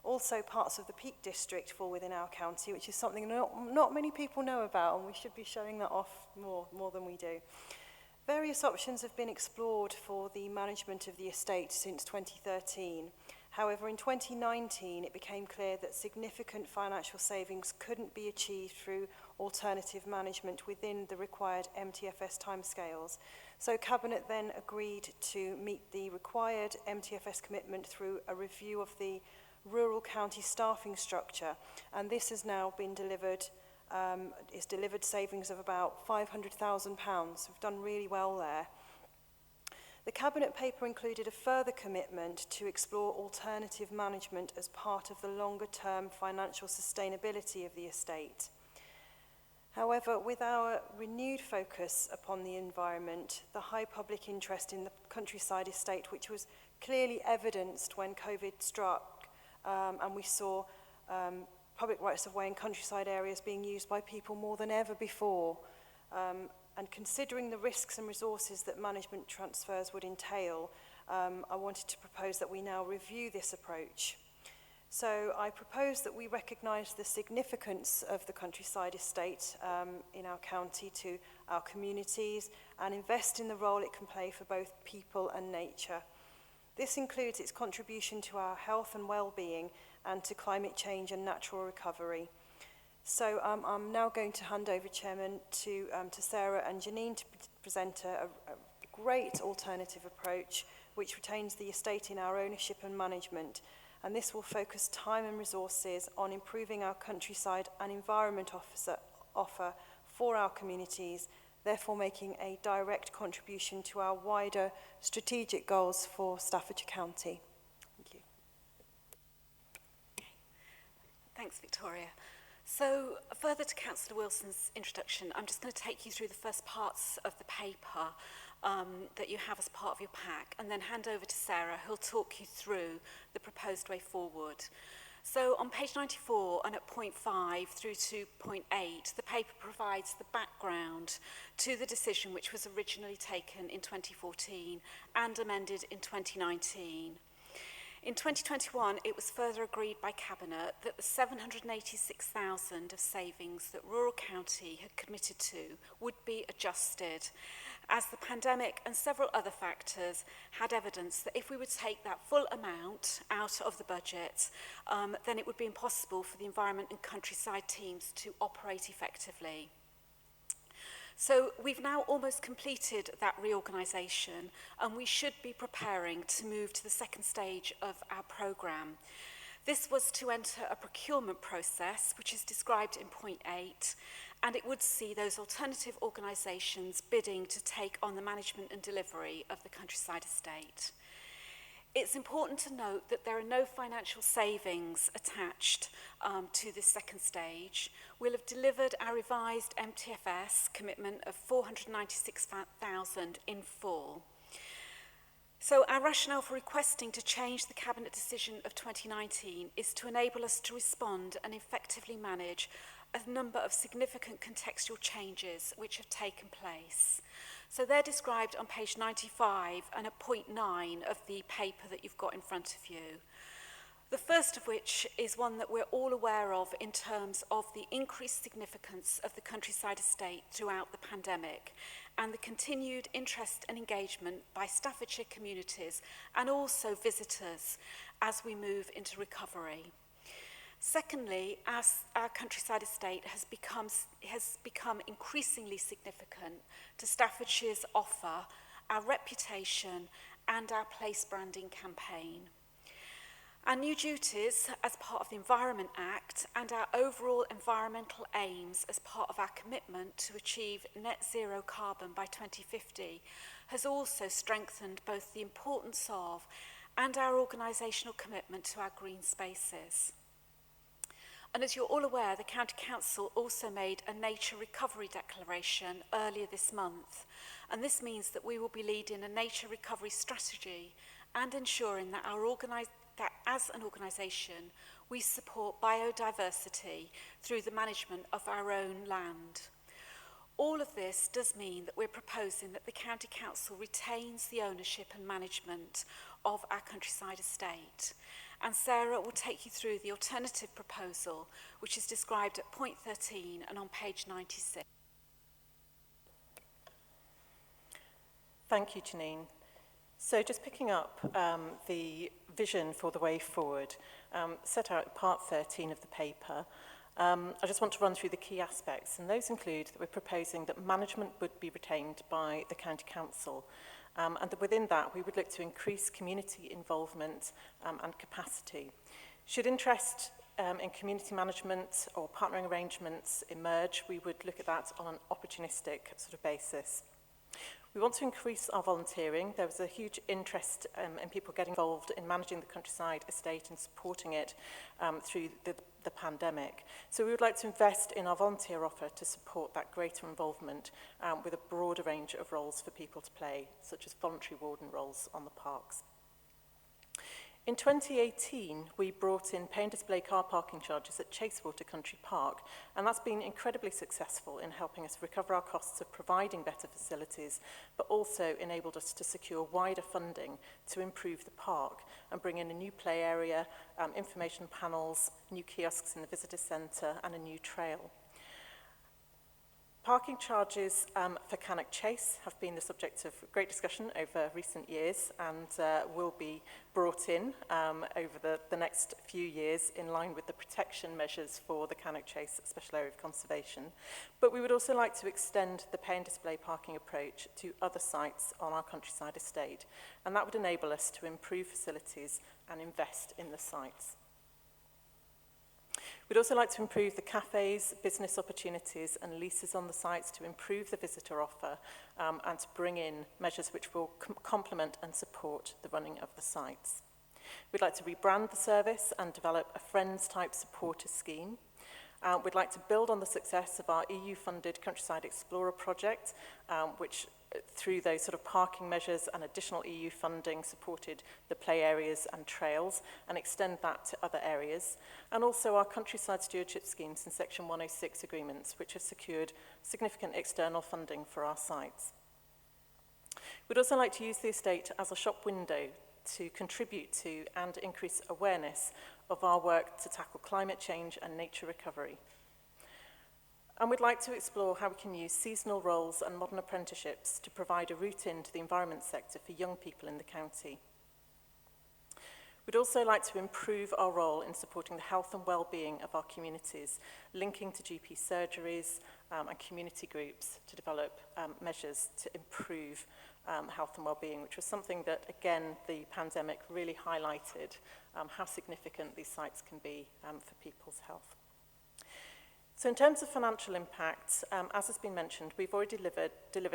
Also, parts of the Peak District fall within our county, which is something not many people know about, and we should be showing that off more than we do. Various options have been explored for the management of the estate since 2013. However, in 2019, it became clear that significant financial savings couldn't be achieved through alternative management within the required MTFS timescales. So Cabinet then agreed to meet the required MTFS commitment through a review of the rural county staffing structure, and this has now been delivered, is delivered savings of about £500,000. We've done really well there. The Cabinet paper included a further commitment to explore alternative management as part of the longer-term financial sustainability of the estate. However, with our renewed focus upon the environment, the high public interest in the countryside estate, which was clearly evidenced when COVID struck, and we saw public rights of way in countryside areas being used by people more than ever before. And considering the risks and resources that management transfers would entail, I wanted to propose that we now review this approach. So I propose that we recognise the significance of the countryside estate in our county to our communities and invest in the role it can play for both people and nature. This includes its contribution to our health and well-being and to climate change and natural recovery. So I'm now going to hand over, Chairman, to Sarah and Janine to present a great alternative approach which retains the estate in our ownership and management. And this will focus time and resources on improving our countryside and environment offer for our communities, therefore making a direct contribution to our wider strategic goals for Staffordshire County. Thank you. Thanks, Victoria. So, further to Councillor Wilson's introduction, I'm just going to take you through the first parts of the paper that you have as part of your pack, and then hand over to Sarah, who'll talk you through the proposed way forward. So on page 94 and at point 5 through to point 8, the paper provides the background to the decision which was originally taken in 2014 and amended in 2019. In 2021, it was further agreed by Cabinet that the 786,000 of savings that Rural County had committed to would be adjusted, as the pandemic and several other factors had evidence that if we would take that full amount out of the budget, then it would be impossible for the environment and countryside teams to operate effectively. So we've now almost completed that reorganisation, and we should be preparing to move to the second stage of our programme. This was to enter a procurement process, which is described in point 8, and it would see those alternative organisations bidding to take on the management and delivery of the countryside estate. It's important to note that there are no financial savings attached to this second stage. We'll have delivered our revised MTFS commitment of 496,000 in full. So our rationale for requesting to change the Cabinet decision of 2019 is to enable us to respond and effectively manage a number of significant contextual changes which have taken place. So they're described on page 95 and at point 9 of the paper that you've got in front of you. The first of which is one that we're all aware of in terms of the increased significance of the countryside estate throughout the pandemic and the continued interest and engagement by Staffordshire communities and also visitors as we move into recovery. Secondly, as our countryside estate has become increasingly significant to Staffordshire's offer, our reputation and our place branding campaign. Our new duties as part of the Environment Act and our overall environmental aims as part of our commitment to achieve net zero carbon by 2050 has also strengthened both the importance of and our organisational commitment to our green spaces. And as you're all aware, the County Council also made a nature recovery declaration earlier this month. And this means that we will be leading a nature recovery strategy and ensuring that that as an organisation, we support biodiversity through the management of our own land. All of this does mean that we're proposing that the County Council retains the ownership and management of our countryside estate. And Sarah will take you through the alternative proposal, which is described at point 13 and on page 96. Thank you, Janine. So just picking up the vision for the way forward, set out in part 13 of the paper, I just want to run through the key aspects, and those include that we're proposing that management would be retained by the County Council, and that within that we would look to increase community involvement and capacity. Should interest in community management or partnering arrangements emerge, we would look at that on an opportunistic sort of basis. We want to increase our volunteering. There was a huge interest in people getting involved in managing the countryside estate and supporting it through the pandemic. So we would like to invest in our volunteer offer to support that greater involvement with a broader range of roles for people to play, such as voluntary warden roles on the parks. In 2018, we brought in pay and display car parking charges at Chasewater Country Park, and that's been incredibly successful in helping us recover our costs of providing better facilities, but also enabled us to secure wider funding to improve the park and bring in a new play area, information panels, new kiosks in the visitor centre, and a new trail. Parking charges for Cannock Chase have been the subject of great discussion over recent years and will be brought in over the next few years in line with the protection measures for the Cannock Chase Special Area of Conservation. But we would also like to extend the pay and display parking approach to other sites on our countryside estate, and that would enable us to improve facilities and invest in the sites. We'd also like to improve the cafes, business opportunities and leases on the sites to improve the visitor offer and to bring in measures which will complement and support the running of the sites. We'd like to rebrand the service and develop a Friends-type supporter scheme. We'd like to build on the success of our EU-funded Countryside Explorer project, which through those sort of parking measures and additional EU funding supported the play areas and trails and extend that to other areas. And also our countryside stewardship schemes and Section 106 agreements, which have secured significant external funding for our sites. We'd also like to use the estate as a shop window to contribute to and increase awareness of our work to tackle climate change and nature recovery. And we'd like to explore how we can use seasonal roles and modern apprenticeships to provide a route into the environment sector for young people in the county. We'd also like to improve our role in supporting the health and well-being of our communities, linking to GP surgeries and community groups to develop measures to improve health and well-being, which was something that, again, the pandemic really highlighted how significant these sites can be for people's health. So in terms of financial impact, as has been mentioned, we've already delivered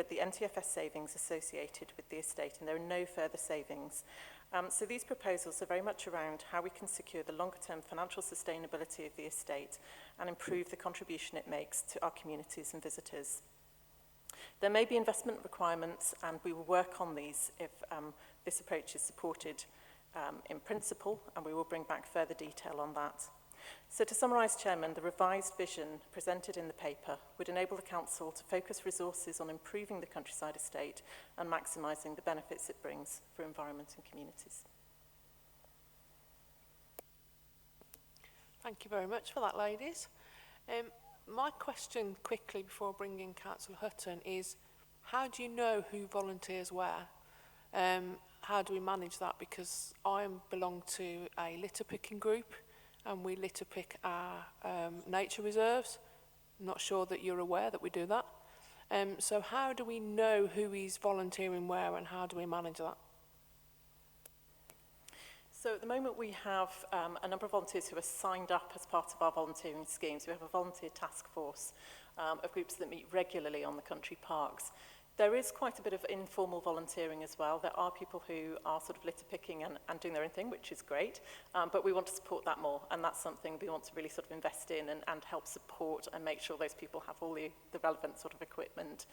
the NTFS savings associated with the estate, and there are no further savings. So these proposals are very much around how we can secure the longer-term financial sustainability of the estate and improve the contribution it makes to our communities and visitors. There may be investment requirements, and we will work on these if This approach is supported in principle, and we will bring back further detail on that. So to summarise, Chairman, the revised vision presented in the paper would enable the Council to focus resources on improving the countryside estate and maximising the benefits it brings for environment and communities. Thank you very much for that, ladies. My question quickly before bringing Councillor Hutton is, how do you know who volunteers where? How do we manage that? Because I belong to a litter picking group and we litter pick our nature reserves. I'm not sure that you're aware that we do that. So how do we know who is volunteering where and how do we manage that? So at the moment we have a number of volunteers who are signed up as part of our volunteering schemes. We have a volunteer task force of groups that meet regularly on the country parks. There is quite a bit of informal volunteering as well. There are people who are sort of litter picking and doing their own thing, which is great, but we want to support that more, and that's something we want to really sort of invest in and help support and make sure those people have all the relevant sort of equipment.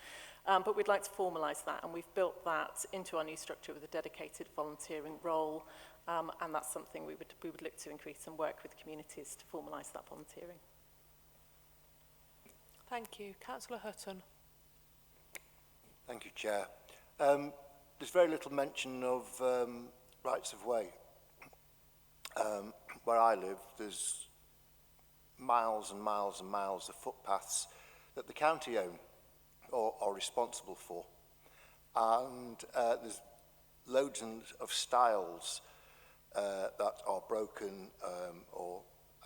But we'd like to formalise that, and we've built that into our new structure with a dedicated volunteering role, and that's something we would look to increase and work with communities to formalise that volunteering. Thank you. Councillor Hutton. Thank you, Chair. There's very little mention of rights of way. Where I live, there's miles and miles and miles of footpaths that the county own or are responsible for. And there's loads of stiles that are broken,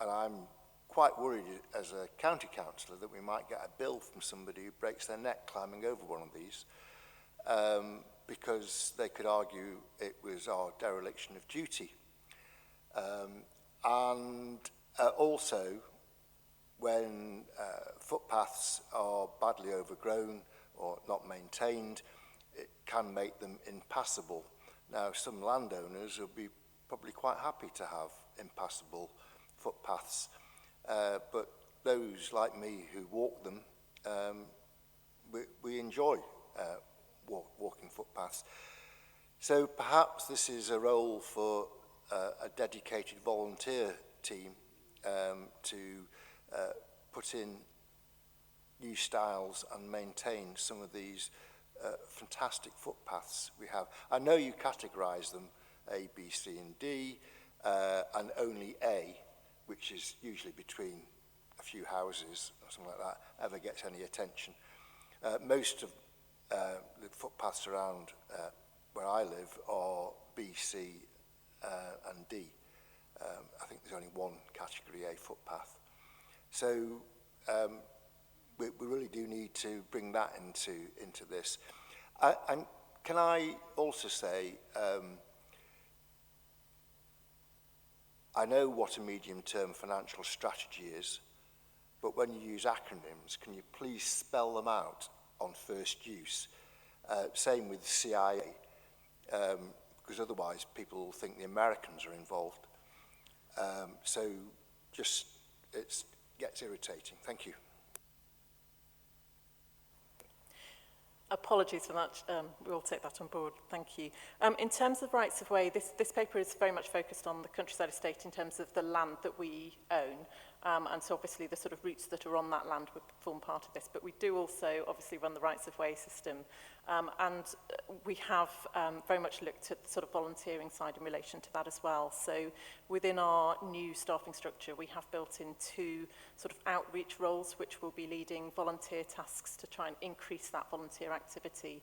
and I'm quite worried as a county councillor that we might get a bill from somebody who breaks their neck climbing over one of these, because they could argue it was our dereliction of duty. Also, when footpaths are badly overgrown or not maintained, it can make them impassable. Now, some landowners will be probably quite happy to have impassable footpaths, but those like me who walk them, we enjoy walking footpaths. So perhaps this is a role for a dedicated volunteer team to put in new styles and maintain some of these fantastic footpaths we have. I know you categorise them A, B, C and D, and only A, which is usually between a few houses or something like that, ever gets any attention. Most of the footpaths around where I live are B, C and D. I think there's only one category A footpath. So we really do need to bring that into this. And can I also say, I know what a medium-term financial strategy is, but when you use acronyms, can you please spell them out on first use? Same with CIA, because otherwise people will think the Americans are involved. So just, it gets irritating. Thank you. Apologies for that. We will take that on board. Thank you. In terms of rights of way, this paper is very much focused on the countryside estate in terms of the land that we own. And so obviously the sort of routes that are on that land would form part of this. But we do also obviously run the rights of way system. And we have very much looked at the sort of volunteering side in relation to that as well. So within our new staffing structure, we have built in 2 sort of outreach roles, which will be leading volunteer tasks to try and increase that volunteer activity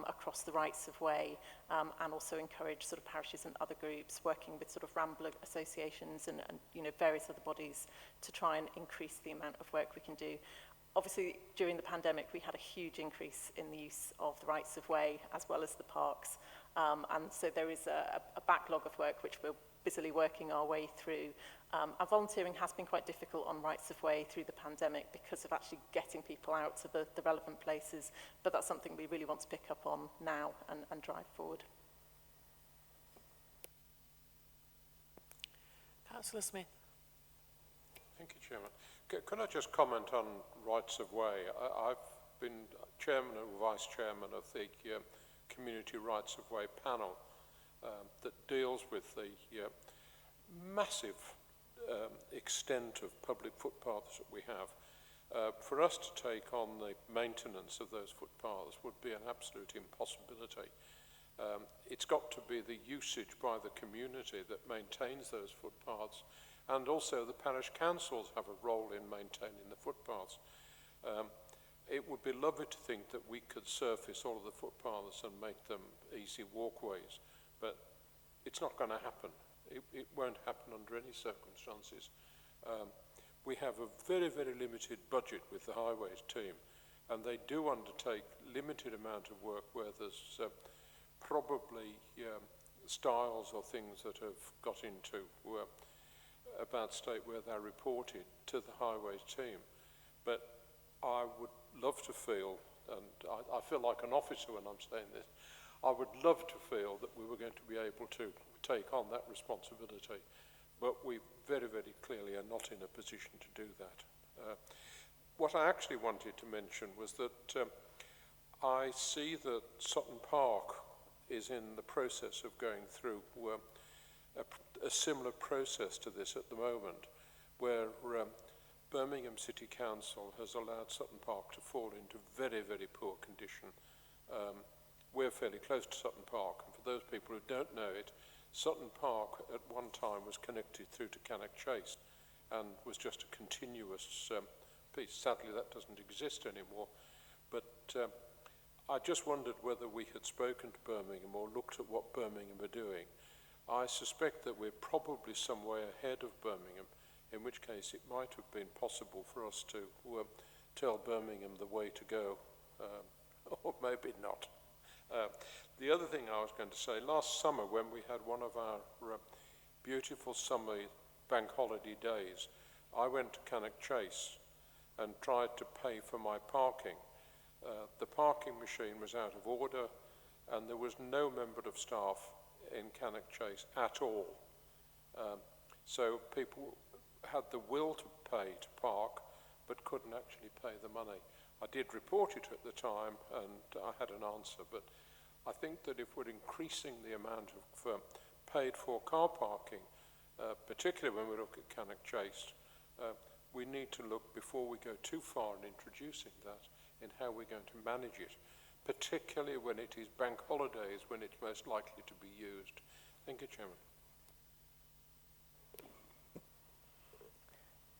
across the rights of way, and also encourage sort of parishes and other groups working with sort of Rambler associations and you know, various other bodies to try and increase the amount of work we can do. Obviously, during the pandemic, we had a huge increase in the use of the rights of way as well as the parks. And so there is a backlog of work which we're busily working our way through. And volunteering has been quite difficult on rights of way through the pandemic because of actually getting people out to the relevant places. But that's something we really want to pick up on now and drive forward. Councillor Smith. Thank you, Chairman. Can I just comment on rights of way? I've been chairman and vice chairman of the Community Rights of Way panel, that deals with the massive extent of public footpaths that we have. For us to take on the maintenance of those footpaths would be an absolute impossibility. It's got to be the usage by the community that maintains those footpaths, and also the parish councils have a role in maintaining the footpaths. It would be lovely to think that we could surface all of the footpaths and make them easy walkways, but it's not going to happen. It won't happen under any circumstances. We have a very, very limited budget with the highways team, and they do undertake limited amount of work where there's probably styles or things that have got into a bad state where they're reported to the highways team. But I would love to feel, and I feel like an officer when I'm saying this, I would love to feel that we were going to be able to take on that responsibility, but we very, very clearly are not in a position to do that. What I actually wanted to mention was that I see that Sutton Park is in the process of going through a similar process to this at the moment, where Birmingham City Council has allowed Sutton Park to fall into very, very poor condition. We're fairly close to Sutton Park, and for those people who don't know it, Sutton Park at one time was connected through to Cannock Chase and was just a continuous piece. Sadly, that doesn't exist anymore. But I just wondered whether we had spoken to Birmingham or looked at what Birmingham are doing. I suspect that we're probably some way ahead of Birmingham, in which case it might have been possible for us to tell Birmingham the way to go, or maybe not. The other thing I was going to say, last summer when we had one of our beautiful summer bank holiday days, I went to Cannock Chase and tried to pay for my parking. The parking machine was out of order, and there was no member of staff in Cannock Chase at all. So people had the will to pay to park, but couldn't actually pay the money. I did report it at the time, and I had an answer, but I think that if we're increasing the amount of paid-for car parking, particularly when we look at Cannock Chase, we need to look before we go too far in introducing that in how we're going to manage it, particularly when it is bank holidays, when it's most likely to be used. Thank you, Chairman.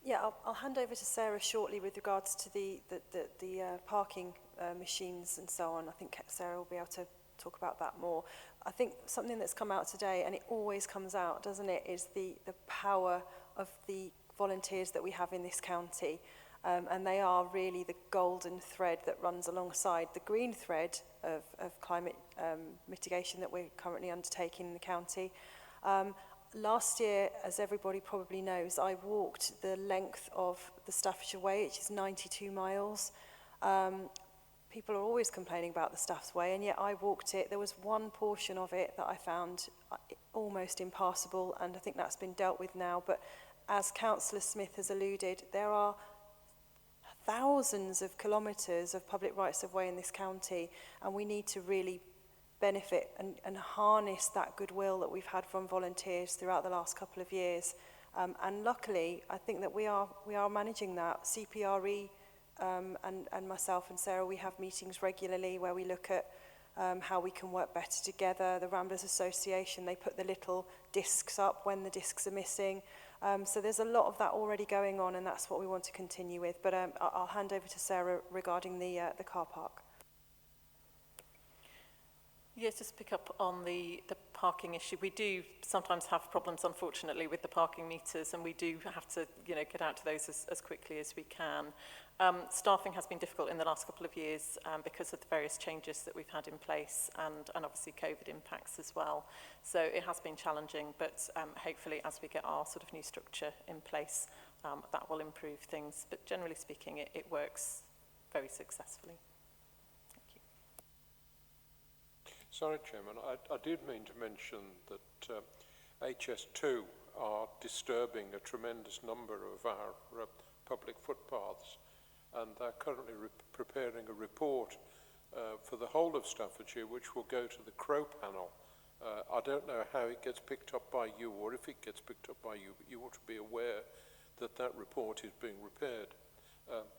Yeah, I'll hand over to Sarah shortly with regards to the parking machines and so on. I think Sarah will be able to talk about that more. I think something that's come out today, and it always comes out, doesn't it, is the power of the volunteers that we have in this county. And they are really the golden thread that runs alongside the green thread of climate mitigation that we're currently undertaking in the county. Last year, as everybody probably knows, I walked the length of the Staffordshire Way, which is 92 miles. People are always complaining about the Staffs Way, and yet I walked it. There was one portion of it that I found almost impassable, and I think that's been dealt with now. But as Councillor Smith has alluded, there are thousands of kilometres of public rights of way in this county, and we need to really benefit and harness that goodwill that we've had from volunteers throughout the last couple of years. And luckily, I think that we are managing that. CPRE and myself and Sarah, we have meetings regularly where we look at how we can work better together. The Ramblers Association, they put the little discs up when the discs are missing. So there's a lot of that already going on, and that's what we want to continue with. But I'll hand over to Sarah regarding the car park. Yes, just pick up on the parking issue. We do sometimes have problems, unfortunately, with the parking meters, and we do have to, get out to those as quickly as we can. Staffing has been difficult in the last couple of years because of the various changes that we've had in place, and obviously COVID impacts as well. So it has been challenging, but hopefully as we get our sort of new structure in place, that will improve things. But generally speaking, it works very successfully. Sorry, Chairman, I did mean to mention that HS2 are disturbing a tremendous number of our public footpaths, and they're currently preparing a report for the whole of Staffordshire, which will go to the Crow panel I don't know how it gets picked up by you or if it gets picked up by you, but you ought to be aware that that report is being repaired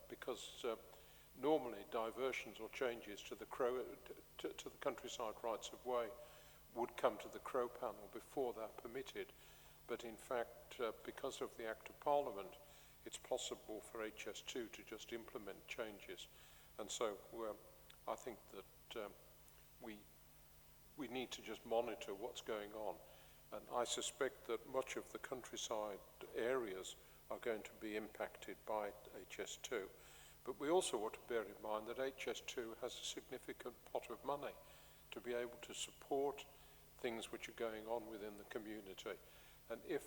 because normally diversions or changes to the countryside rights of way would come to the Crow panel before they're permitted. But in fact, because of the Act of Parliament, it's possible for HS2 to just implement changes. And so I think that we need to just monitor what's going on. And I suspect that much of the countryside areas are going to be impacted by HS2. But we also ought to bear in mind that HS2 has a significant pot of money to be able to support things which are going on within the community. And if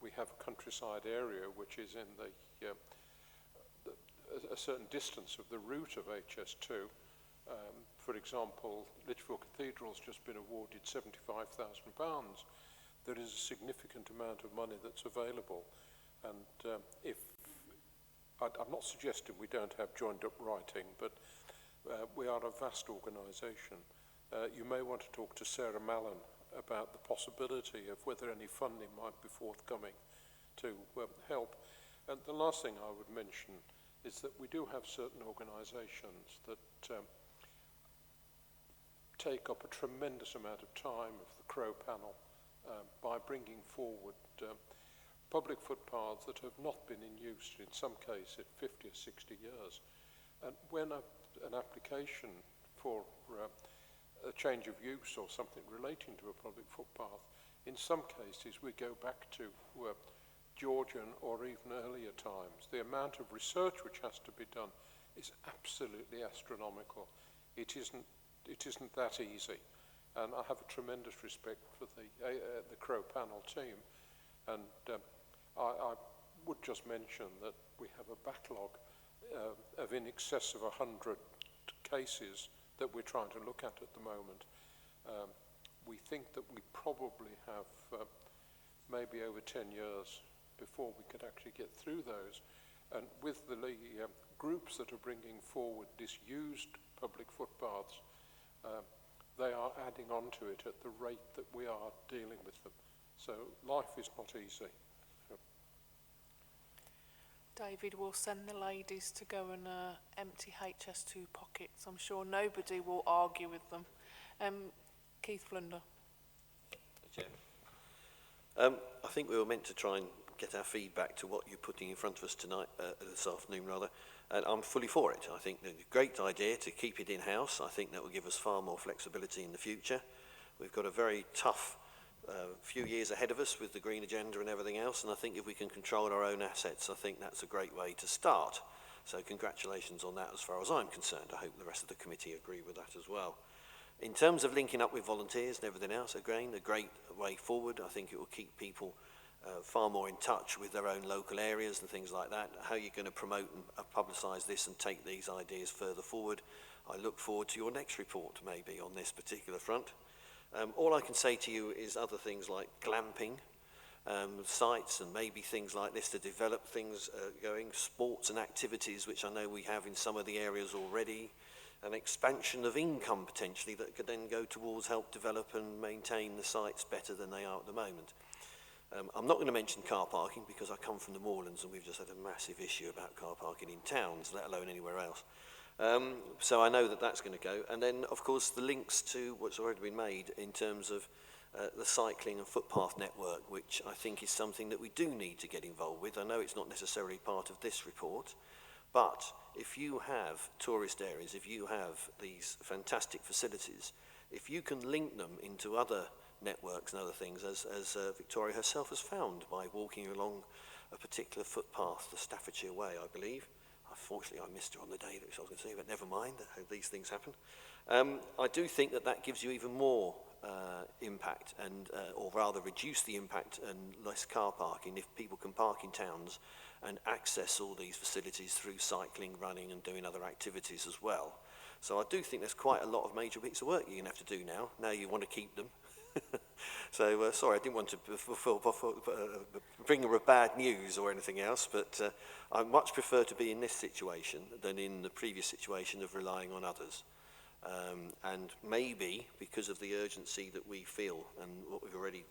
we have a countryside area which is in a certain distance of the route of HS2, for example, Lichfield Cathedral's just been awarded £75,000. There is a significant amount of money that's available. And I'm not suggesting we don't have joined up writing, but we are a vast organisation. You may want to talk to Sarah Mallon about the possibility of whether any funding might be forthcoming to help. And the last thing I would mention is that we do have certain organisations that take up a tremendous amount of time of the Crow panel by bringing forward public footpaths that have not been in use, in some cases, 50 or 60 years. And when an application for a change of use or something relating to a public footpath, in some cases we go back to Georgian or even earlier times. The amount of research which has to be done is absolutely astronomical. It isn't that easy. And I have a tremendous respect for the Crow panel team. And I would just mention that we have a backlog of in excess of 100 cases that we're trying to look at the moment. We think that we probably have maybe over 10 years before we could actually get through those. And with the groups that are bringing forward disused public footpaths, they are adding on to it at the rate that we are dealing with them. So life is not easy. David will send the ladies to go and empty HS2 pockets. I'm sure nobody will argue with them. Keith Flunder. I think we were meant to try and get our feedback to what you're putting in front of us tonight, this afternoon rather, and I'm fully for it. I think it's a great idea to keep it in-house. I think that will give us far more flexibility in the future. We've got a very tough few years ahead of us with the green agenda and everything else, and I think if we can control our own assets, I think that's a great way to start. So congratulations on that as far as I'm concerned. I hope the rest of the committee agree with that as well. In terms of linking up with volunteers and everything else, again, a great way forward. I think it will keep people far more in touch with their own local areas and things like that. How you're going to promote and publicise this and take these ideas further forward. I look forward to your next report maybe on this particular front. All I can say to you is other things like glamping sites and maybe things like this to develop things going, sports and activities, which I know we have in some of the areas already, an expansion of income potentially that could then go towards help develop and maintain the sites better than they are at the moment. I'm not going to mention car parking because I come from the Moorlands and we've just had a massive issue about car parking in towns, let alone anywhere else. So I know that that's going to go. And then, of course, the links to what's already been made in terms of the cycling and footpath network, which I think is something that we do need to get involved with. I know it's not necessarily part of this report, but if you have tourist areas, if you have these fantastic facilities, if you can link them into other networks and other things, as Victoria herself has found by walking along a particular footpath, the Staffordshire Way, I believe. Unfortunately, I missed her on the day that I was going to say, but never mind, these things happen. I do think that that gives you even more impact, and or rather reduce the impact and less car parking if people can park in towns and access all these facilities through cycling, running and doing other activities as well. So I do think there's quite a lot of major bits of work you're going to have to do now. Now you want to keep them. So sorry, I didn't want to bring her a bad news or anything else, but I much prefer to be in this situation than in the previous situation of relying on others. And maybe because of the urgency that we feel and what we've already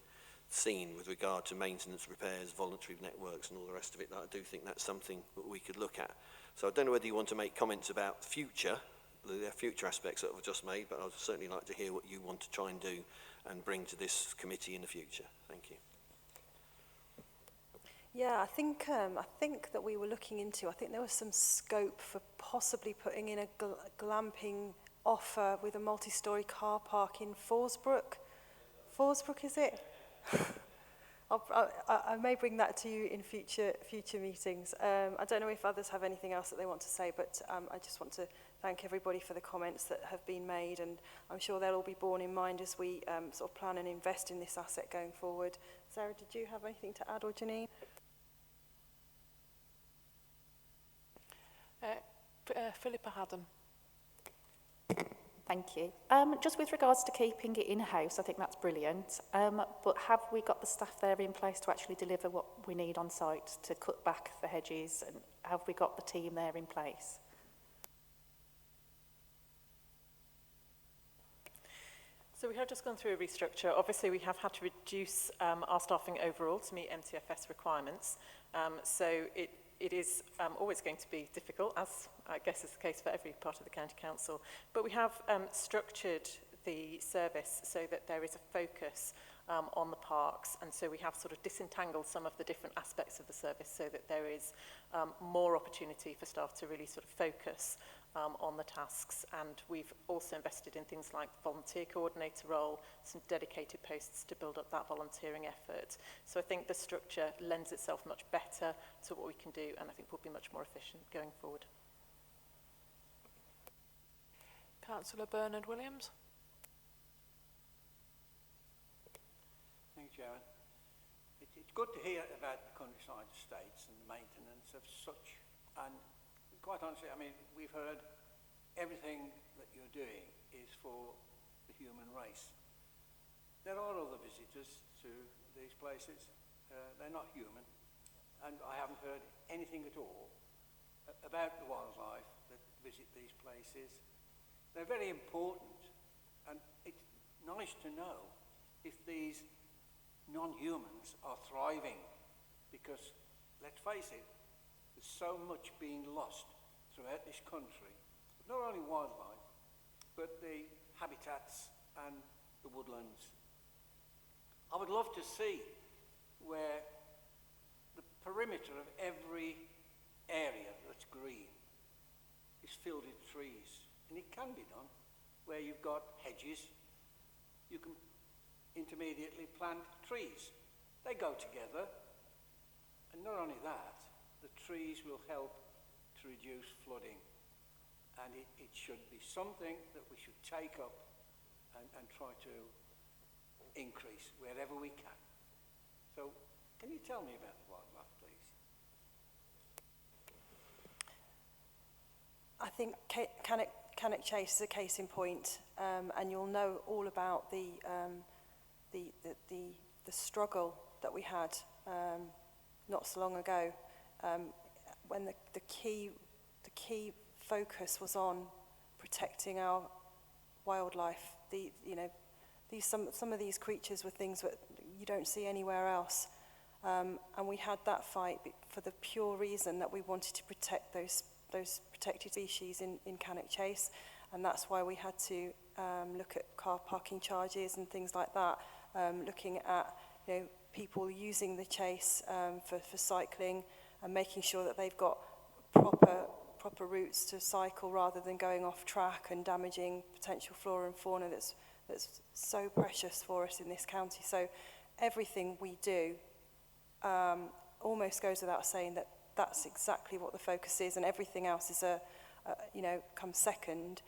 seen with regard to maintenance, repairs, voluntary networks and all the rest of it, I do think that's something that we could look at. So I don't know whether you want to make comments about the future aspects that I've just made, but I'd certainly like to hear what you want to try and do and bring to this committee in the future. Thank you. Yeah, I think that we were looking into, I think there was some scope for possibly putting in a glamping offer with a multi-storey car park in Forsbrook. Forsbrook, is it? I may bring that to you in future meetings. I don't know if others have anything else that they want to say, but I just want to thank everybody for the comments that have been made, and I'm sure they'll all be borne in mind as we sort of plan and invest in this asset going forward. Sarah, did you have anything to add, or Janine? Philippa Haddon. Thank you. Just with regards to keeping it in-house, I think that's brilliant. But have we got the staff there in place to actually deliver what we need on site to cut back the hedges? And have we got the team there in place? So we have just gone through a restructure. Obviously, we have had to reduce our staffing overall to meet MTFS requirements. So it is always going to be difficult, as I guess is the case for every part of the County Council. But we have structured the service so that there is a focus on the parks, and so we have sort of disentangled some of the different aspects of the service so that there is more opportunity for staff to really sort of focus on the tasks. And we've also invested in things like the volunteer coordinator role, some dedicated posts to build up that volunteering effort. So I think the structure lends itself much better to what we can do, and I think we'll be much more efficient going forward. Councillor Bernard Williams. Thank you, Chairman. It's good to hear about the countryside estates and the maintenance of such. And quite honestly, I mean, we've heard everything that you're doing is for the human race. There are other visitors to these places. They're not human. And I haven't heard anything at all about the wildlife that visit these places. They're very important. And it's nice to know if these non-humans are thriving, because let's face it, there's so much being lost throughout this country, not only wildlife, but the habitats and the woodlands. I would love to see where the perimeter of every area that's green is filled with trees, and it can be done where you've got hedges. You can intermediately plant trees. They go together, and not only that, the trees will help to reduce flooding, and it should be something that we should take up and try to increase wherever we can. So can you tell me about the wildlife, please? I think Cannock Chase is a case in point, and you'll know all about the struggle that we had not so long ago, when the key focus was on protecting our wildlife. Some of these creatures were things that you don't see anywhere else, and we had that fight for the pure reason that we wanted to protect those protected species in Cannock Chase, and that's why we had to look at car parking charges and things like that. Looking at people using the chase for cycling and making sure that they've got proper routes to cycle rather than going off track and damaging potential flora and fauna that's so precious for us in this county. So everything we do almost goes without saying that that's exactly what the focus is, and everything else is comes second.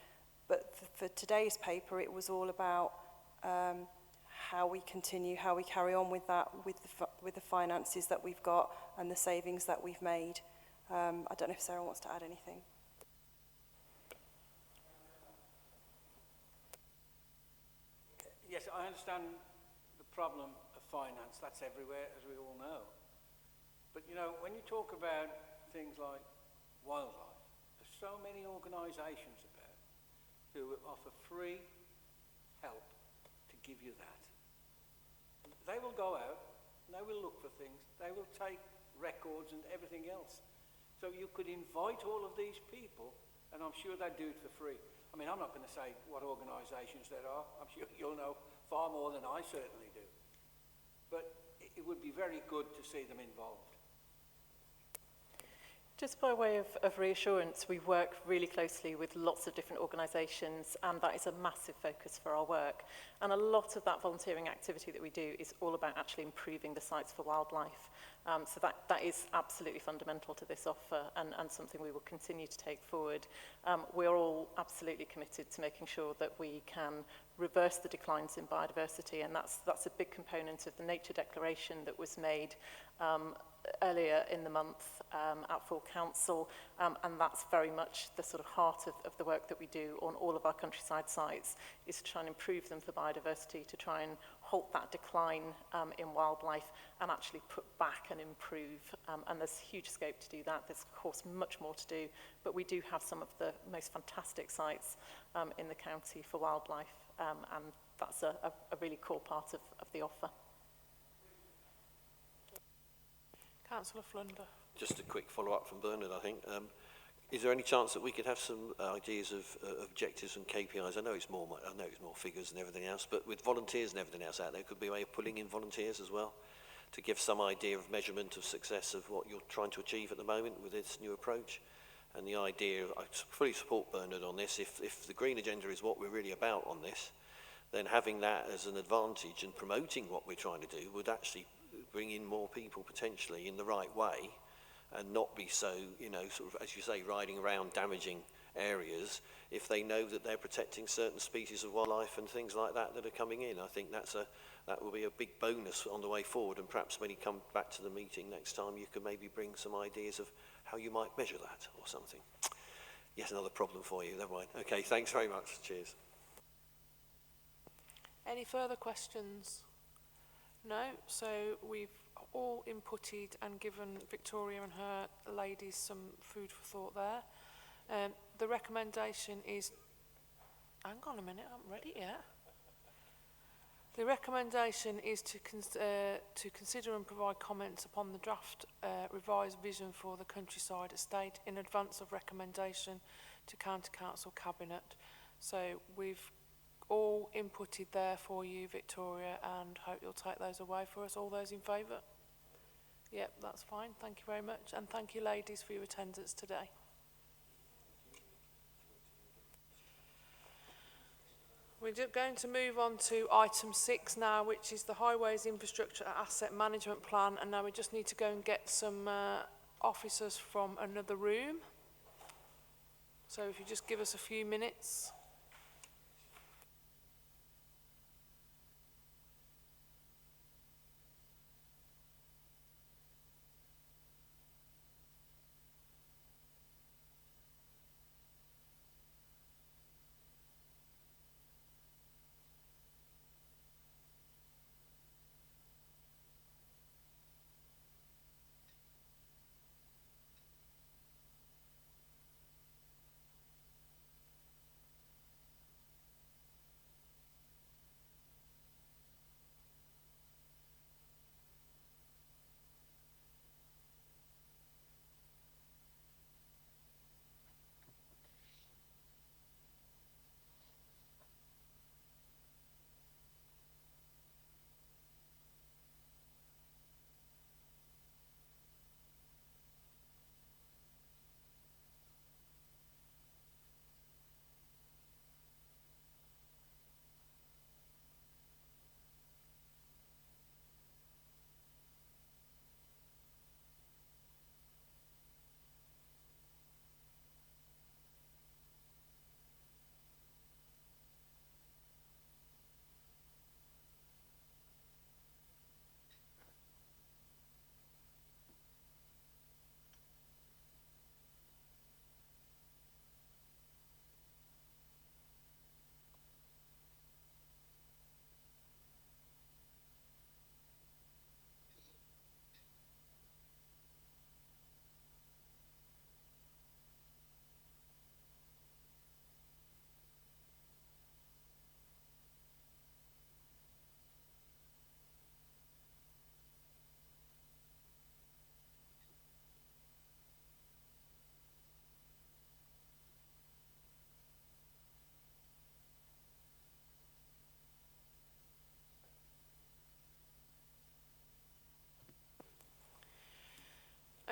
But for today's paper, it was all about how we carry on with that, with the finances that we've got and the savings that we've made. I don't know if Sarah wants to add anything. Yes, I understand the problem of finance. That's everywhere, as we all know. But when you talk about things like wildlife, there's so many organisations about. who will offer free help to give you that. They will go out, they will look for things, they will take records and everything else. So you could invite all of these people, and I'm sure they'd do it for free. I mean, I'm not going to say what organisations there are. I'm sure you'll know far more than I certainly do. But it would be very good to see them involved. Just by way of reassurance, we work really closely with lots of different organisations, and that is a massive focus for our work. And a lot of that volunteering activity that we do is all about actually improving the sites for wildlife. So that is absolutely fundamental to this offer, and something we will continue to take forward. We're all absolutely committed to making sure that we can reverse the declines in biodiversity, and that's a big component of the Nature Declaration that was made earlier in the month at full council, and that's very much the sort of heart of the work that we do on all of our countryside sites, is to try and improve them for biodiversity, to try and halt that decline in wildlife and actually put back and improve. And there's huge scope to do that. There's of course much more to do, but we do have some of the most fantastic sites in the county for wildlife, and that's a really core part of the offer. Councillor Flunder. Just a quick follow-up from Bernard, I think. Is there any chance that we could have some ideas of objectives and KPIs? I know it's more figures and everything else, but with volunteers and everything else out there, could be a way of pulling in volunteers as well to give some idea of measurement of success of what you're trying to achieve at the moment with this new approach. And the idea, I fully support Bernard on this, if the green agenda is what we're really about on this, then having that as an advantage and promoting what we're trying to do would actually bring in more people potentially in the right way, and not be so, sort of, as you say, riding around damaging areas if they know that they're protecting certain species of wildlife and things like that are coming in. I think that will be a big bonus on the way forward, and perhaps when you come back to the meeting next time, you could maybe bring some ideas of how you might measure that or something. Yes, another problem for you, never mind. Okay, thanks very much. Cheers. Any further questions? No, so we've all inputted and given Victoria and her ladies some food for thought there. The recommendation is, hang on a minute, I haven't read it yet. The recommendation is to consider and provide comments upon the draft revised vision for the countryside estate in advance of recommendation to County Council Cabinet. So we've all inputted there for you, Victoria, and hope you'll take those away for us. All those in favour? Yep, that's fine. Thank you very much. And thank you, ladies, for your attendance today. We're going to move on to item 6 now, which is the Highways Infrastructure Asset Management Plan. And now we just need to go and get some officers from another room. So if you just give us a few minutes.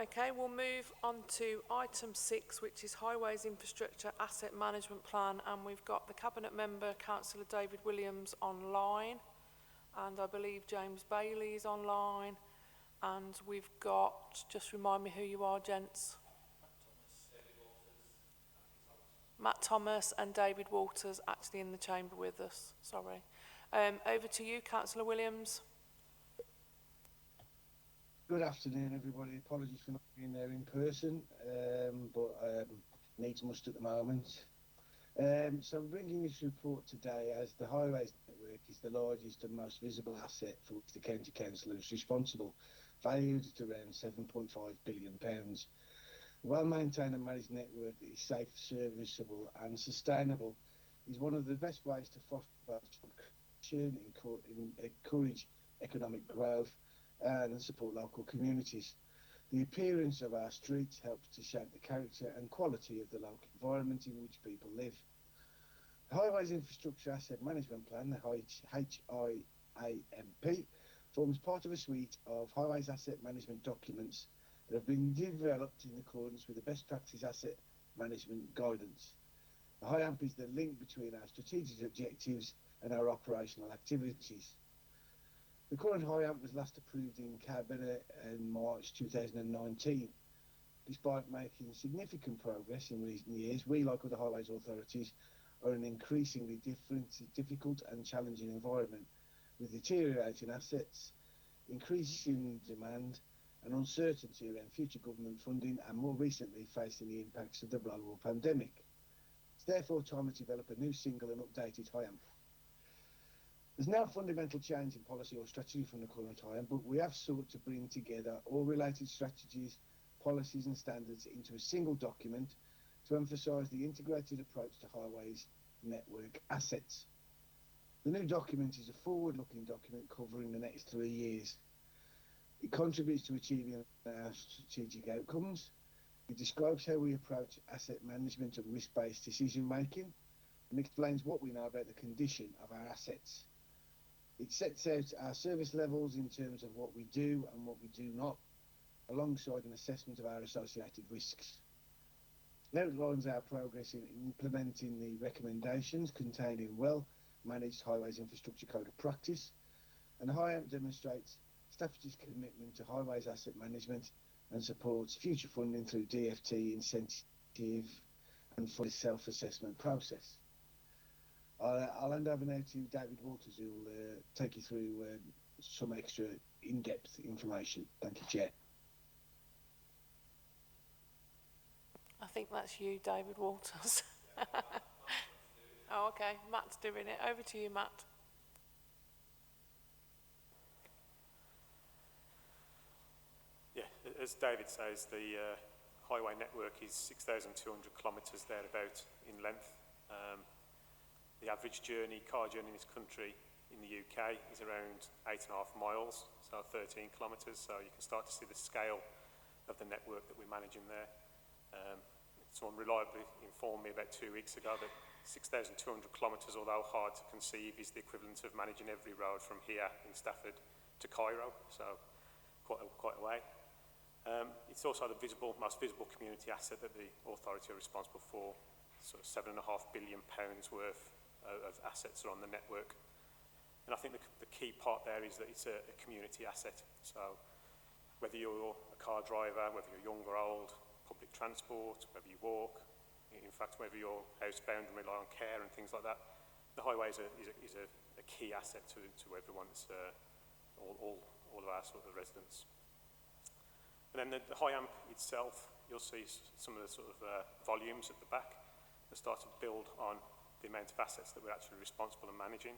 Okay, we'll move on to item 6, which is Highways Infrastructure Asset Management Plan, and we've got the Cabinet Member, Councillor David Williams, online, and I believe James Bailey is online, and we've got, just remind me who you are, gents. Matt Thomas and David Walters actually in the chamber with us, sorry. Over to you, Councillor Williams. Good afternoon, everybody. Apologies for not being there in person, but needs must at the moment. So I'm bringing this report today as the Highways Network is the largest and most visible asset for which the County Council is responsible, valued at around £7.5 billion. A well-maintained and managed network that is safe, serviceable and sustainable is one of the best ways to foster encourage economic growth and support local communities. The appearance of our streets helps to shape the character and quality of the local environment in which people live. The Highways Infrastructure Asset Management Plan, the HIAMP, forms part of a suite of highways asset management documents that have been developed in accordance with the best practice asset management guidance. The HIAMP is the link between our strategic objectives and our operational activities. The current HIAMP was last approved in Cabinet in March 2019. Despite making significant progress in recent years, we, like other highways authorities, are in an increasingly difficult and challenging environment, with deteriorating assets, increasing demand and uncertainty around future government funding, and more recently facing the impacts of the global pandemic. It's therefore time to develop a new single and updated HIAMP. There's no fundamental change in policy or strategy from the current HIAMP, but we have sought to bring together all related strategies, policies and standards into a single document to emphasise the integrated approach to highways network assets. The new document is a forward-looking document covering the next 3 years. It contributes to achieving our strategic outcomes. It describes how we approach asset management and risk-based decision making and explains what we know about the condition of our assets. It sets out our service levels in terms of what we do and what we do not, alongside an assessment of our associated risks. It outlines our progress in implementing the recommendations contained in well-managed Highways Infrastructure Code of Practice, and the HIAMP demonstrates Stafford's commitment to highways asset management and supports future funding through DFT incentive and for the self-assessment process. I'll hand over now to David Walters, who will take you through some extra in-depth information. Thank you, Chair. I think that's you, David Walters. Oh, okay. Matt's doing it. Over to you, Matt. Yeah, as David says, the highway network is 6,200 kilometres thereabout in length. The average car journey in this country in the UK is around 8.5 miles, so 13 kilometres. So you can start to see the scale of the network that we're managing there. Someone reliably informed me about 2 weeks ago that 6,200 kilometres, although hard to conceive, is the equivalent of managing every road from here in Stafford to Cairo, so quite a way. It's also the most visible community asset that the authority are responsible for. Sort of £7.5 billion worth of assets are on the network. And I think the key part there is that it's a community asset. So whether you're a car driver, whether you're young or old, public transport, whether you walk, in fact, whether you're housebound and rely on care and things like that, the highway is a key asset to everyone. It's all of our sort of residents. And then the HIAMP itself, you'll see some of the sort of volumes at the back that start to build on the amount of assets that we're actually responsible and managing.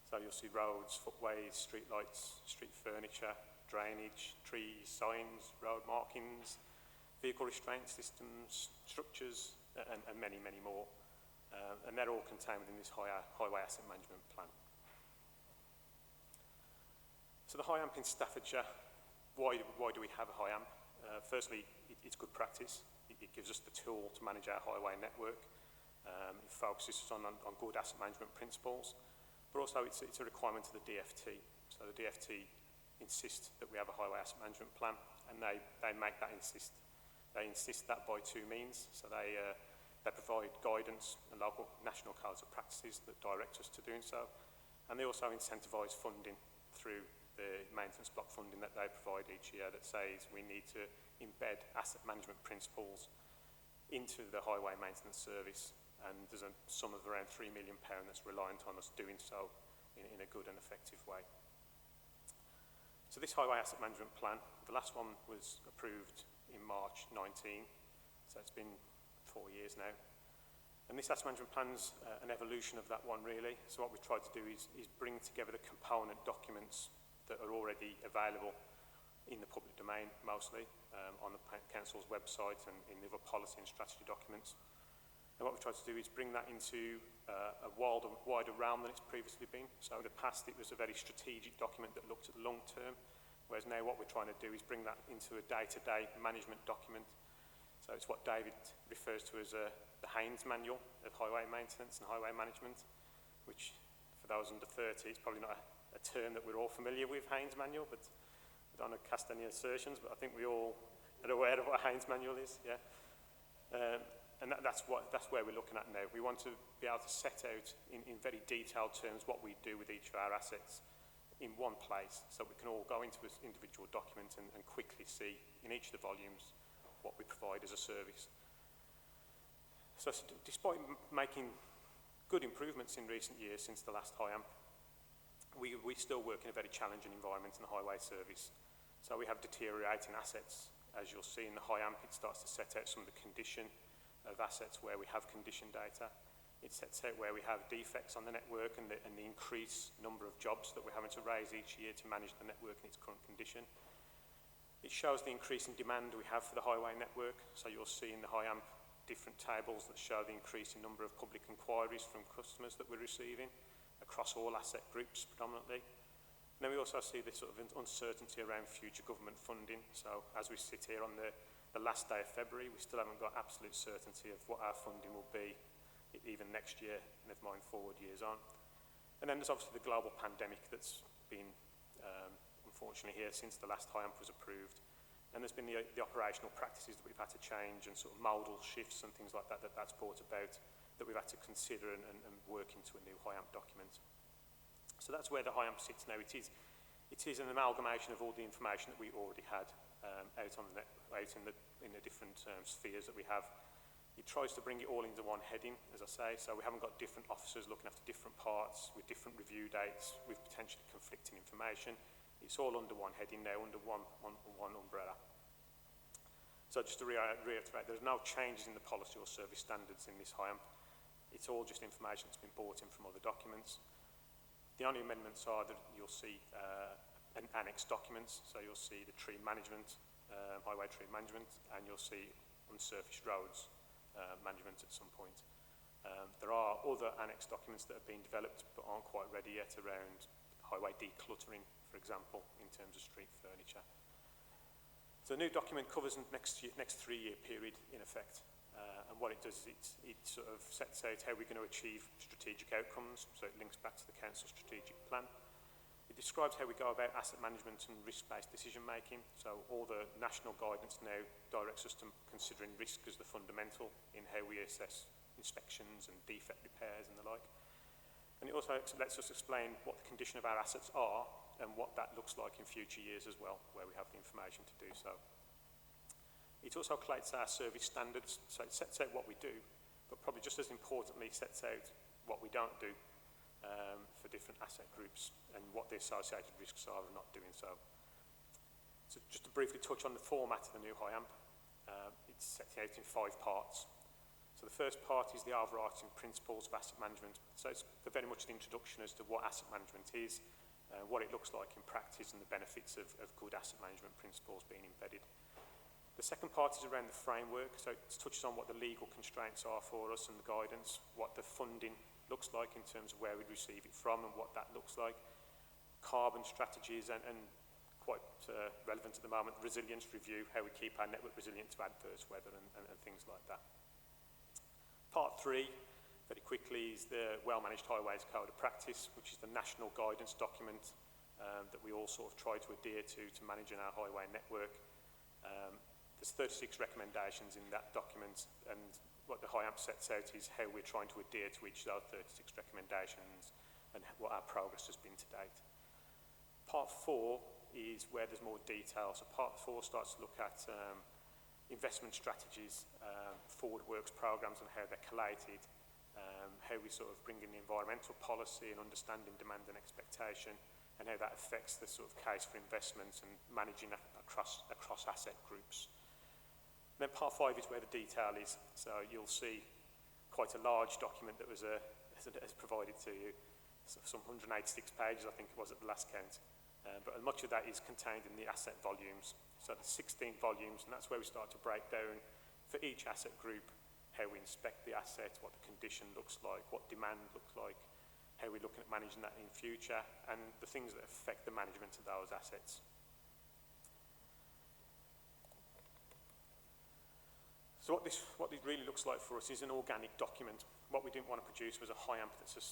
So you'll see roads, footways, street lights, street furniture, drainage, trees, signs, road markings, vehicle restraint systems, structures, and many, many more. And they're all contained within this highway asset management plan. So the HIAMP in Staffordshire, why do we have a HIAMP? Firstly, it's good practice. It gives us the tool to manage our highway network. It focuses on good asset management principles, but also it's a requirement of the DFT. So the DFT insists that we have a highway asset management plan, and they make that insist. They insist that by two means. So they provide guidance and local national codes of practices that direct us to doing so. And they also incentivise funding through the maintenance block funding that they provide each year that says we need to embed asset management principles into the highway maintenance service. And there's a sum of around £3 million that's reliant on us doing so in a good and effective way. So this highway asset management plan, the last one was approved in March 19, so it's been 4 years now. And this asset management plan's an evolution of that one, really. So what we've tried to do is bring together the component documents that are already available in the public domain, mostly, on the council's website and in the other policy and strategy documents. And what we've tried to do is bring that into a wider realm than it's previously been. So in the past, it was a very strategic document that looked at the long term, whereas now what we're trying to do is bring that into a day-to-day management document. So it's what David refers to as the Haynes Manual of Highway Maintenance and Highway Management, which for those under 30 is probably not a term that we're all familiar with, Haynes Manual, but I don't want to cast any assertions, but I think we all are aware of what a Haynes Manual is, yeah. And that's where we're looking at now. We want to be able to set out in very detailed terms what we do with each of our assets in one place, so we can all go into this individual document and quickly see in each of the volumes what we provide as a service. So despite making good improvements in recent years since the last HIAMP, we still work in a very challenging environment in the highway service. So we have deteriorating assets. As you'll see in the HIAMP, it starts to set out some of the condition of assets where we have condition data. It sets out where we have defects on the network and the increased number of jobs that we're having to raise each year to manage the network in its current condition. It shows the increasing demand we have for the highway network. So you'll see in the HIAMP different tables that show the increasing number of public inquiries from customers that we're receiving across all asset groups predominantly. And then we also see this sort of uncertainty around future government funding. So as we sit here on the last day of February, we still haven't got absolute certainty of what our funding will be even next year, never mind forward years on. And then there's obviously the global pandemic that's been unfortunately here since the last HIAMP was approved. And there's been the operational practices that we've had to change and sort of modal shifts and things like that's brought about that we've had to consider and work into a new HIAMP document. So that's where the HIAMP sits now. It is an amalgamation of all the information that we already had out in the different spheres that we have. It tries to bring it all into one heading, as I say, so we haven't got different officers looking after different parts with different review dates, with potentially conflicting information. It's all under one heading now, under one umbrella. So just to reiterate, there's no changes in the policy or service standards in this HIAMP. It's all just information that's been brought in from other documents. The only amendments are that you'll see an annex documents, so you'll see the tree management, highway tree management, and you'll see unsurfaced roads management at some point. There are other annex documents that have been developed but aren't quite ready yet around highway decluttering, for example, in terms of street furniture. So the new document covers the next 3-year period, in effect. And what it does is it sort of sets out how we're going to achieve strategic outcomes, so it links back to the Council's strategic plan. It describes how we go about asset management and risk-based decision-making, so all the national guidance now directs us to considering risk as the fundamental in how we assess inspections and defect repairs and the like. And it also lets us explain what the condition of our assets are and what that looks like in future years as well, where we have the information to do so. It also collates our service standards, so it sets out what we do, but probably just as importantly sets out what we don't do for different asset groups and what the associated risks are of not doing so. So just to briefly touch on the format of the new HIAMP, it's set out in 5 parts. So the first part is the overarching principles of asset management. So it's very much the introduction as to what asset management is, what it looks like in practice and the benefits of good asset management principles being embedded. The second part is around the framework, so it touches on what the legal constraints are for us and the guidance, what the funding looks like in terms of where we receive it from and what that looks like, carbon strategies and quite relevant at the moment, resilience review, how we keep our network resilient to adverse weather and things like that. Part 3, very quickly, is the Well-Managed Highways Code of Practice, which is the national guidance document that we all sort of try to adhere to managing our highway network. There's 36 recommendations in that document, and what the HIAMP sets out is how we're trying to adhere to each of those 36 recommendations and what our progress has been to date. Part 4 is where there's more detail. So part 4 starts to look at investment strategies, forward works programs and how they're collated, how we sort of bring in the environmental policy and understanding demand and expectation, and how that affects the sort of case for investments and managing across asset groups. And then part 5 is where the detail is. So you'll see quite a large document that was provided to you, so some 186 pages, I think it was at the last count. But much of that is contained in the asset volumes. So there's 16 volumes, and that's where we start to break down for each asset group how we inspect the asset, what the condition looks like, what demand looks like, how we're looking at managing that in future, and the things that affect the management of those assets. So what this really looks like for us is an organic document. What we didn't want to produce was a HIAMP that's a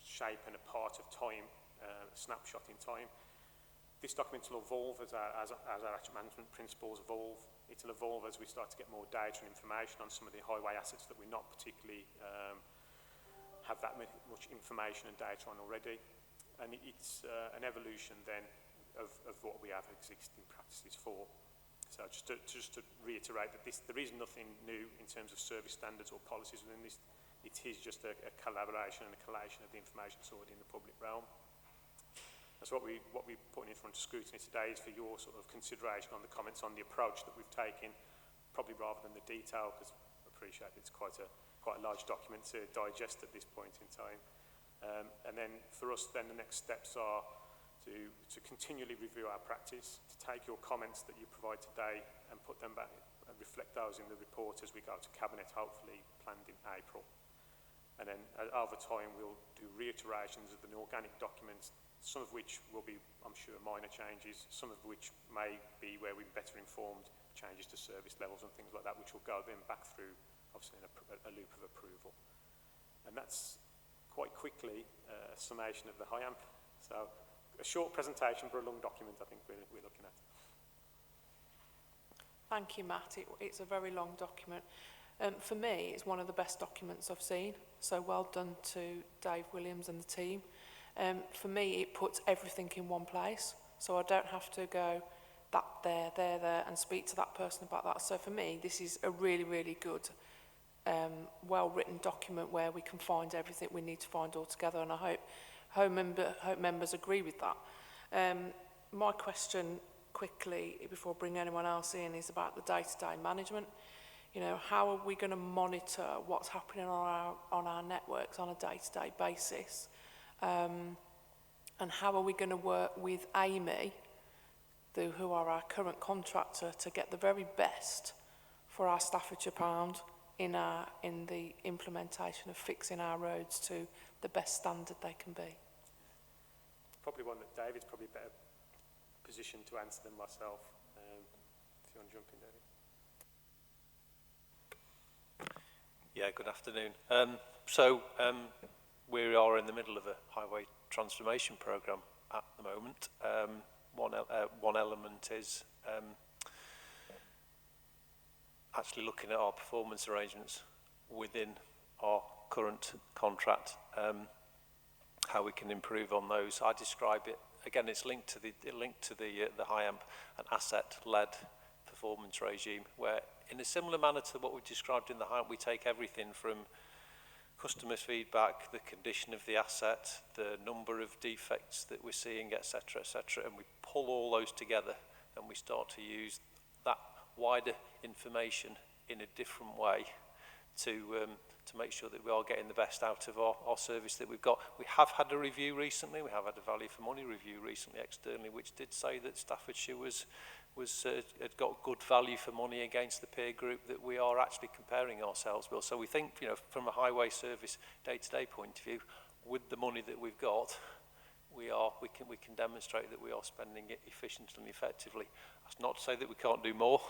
shape and a part of time, a snapshot in time. This document will evolve as our asset management principles evolve. It will evolve as we start to get more data and information on some of the highway assets that we're not particularly have that much information and data on already. And it's an evolution then of what we have existing practices for. So just to reiterate that there is nothing new in terms of service standards or policies within this. It is just a collaboration and a collation of the information stored in the public realm. That's what we're putting in front of scrutiny today is for your sort of consideration on the comments on the approach that we've taken, probably rather than the detail, because I appreciate it's quite a large document to digest at this point in time. And then for us, then the next steps are to continually review our practice, to take your comments that you provide today and put them back and reflect those in the report as we go to Cabinet, hopefully planned in April. And then over time, we'll do reiterations of the organic documents, some of which will be, I'm sure, minor changes, some of which may be where we're better informed, changes to service levels and things like that, which will go then back through, obviously, in a loop of approval. And that's quite quickly a summation of the HIAMP. So a short presentation for a long document, I think we're looking at. Thank you, Matt. It's a very long document. For me, it's one of the best documents I've seen. So well done to Dave Williams and the team. For me, it puts everything in one place. So I don't have to go that there, and speak to that person about that. So for me, this is a really, really good, well-written document where we can find everything we need to find all together. And I hope members agree with that. My question quickly, before I bring anyone else in, is about the day-to-day management. You know, how are we going to monitor what's happening on our networks on a day-to-day basis? And how are we going to work with Amy, who are our current contractor, to get the very best for our Staffordshire pound in the implementation of fixing our roads to the best standard they can be? Probably one that David's probably better positioned to answer than myself. If you want to jump in, David. Yeah, good afternoon. We are in the middle of a highway transformation programme at the moment. One element is actually looking at our performance arrangements within our current contract, how we can improve on those. I describe it again. It's linked to the HIAMP, an asset-led performance regime, where in a similar manner to what we described in the HIAMP, we take everything from customers' feedback, the condition of the asset, the number of defects that we're seeing, etc., and we pull all those together and we start to use that wider information in a different way to make sure that we are getting the best out of our service that we've got. We have had a review recently, we have had a value for money review recently externally, which did say that Staffordshire had got good value for money against the peer group that we are actually comparing ourselves with. So we think, you know, from a highway service day-to-day point of view, with the money that we've got, we can demonstrate that we are spending it efficiently and effectively. That's not to say that we can't do more,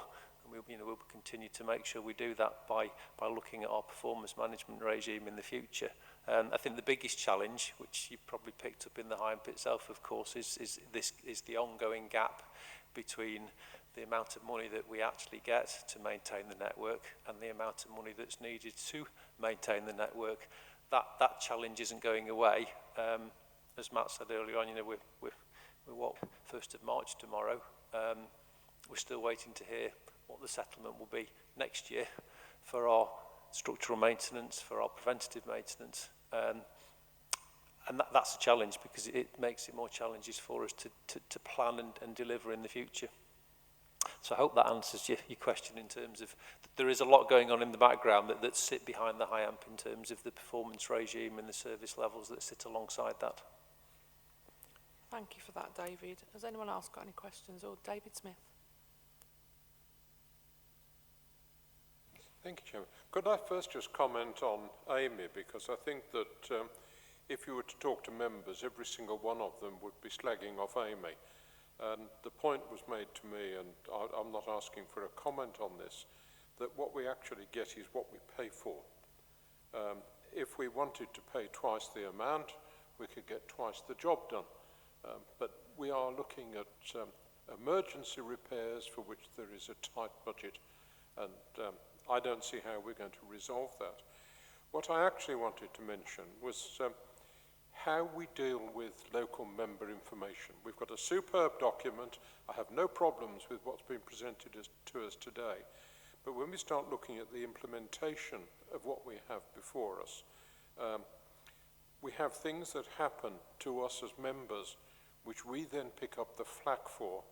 and we'll continue to make sure we do that by looking at our performance management regime in the future. I think the biggest challenge, which you probably picked up in the HIAMP itself, of course, is the ongoing gap between the amount of money that we actually get to maintain the network and the amount of money that's needed to maintain the network, that challenge isn't going away. As Matt said earlier on, you know, we're what, 1st of March tomorrow. We're still waiting to hear what the settlement will be next year for our structural maintenance, for our preventative maintenance. And that's a challenge, because it makes it more challenges for us to plan and deliver in the future. So I hope that answers your question in terms of there is a lot going on in the background that sit behind the high amp in terms of the performance regime and the service levels that sit alongside that. Thank you for that, David. Has anyone else got any questions? Or David Smith? Thank you, Chairman. Could I first just comment on Amy, because I think that if you were to talk to members, every single one of them would be slagging off Amy. And the point was made to me, and I'm not asking for a comment on this, that what we actually get is what we pay for. If we wanted to pay twice the amount, we could get twice the job done. But we are looking at emergency repairs for which there is a tight budget, and I don't see how we're going to resolve that. What I actually wanted to mention was how we deal with local member information. We've got a superb document. I have no problems with what's been presented to us today. But when we start looking at the implementation of what we have before us, we have things that happen to us as members which we then pick up the flak for,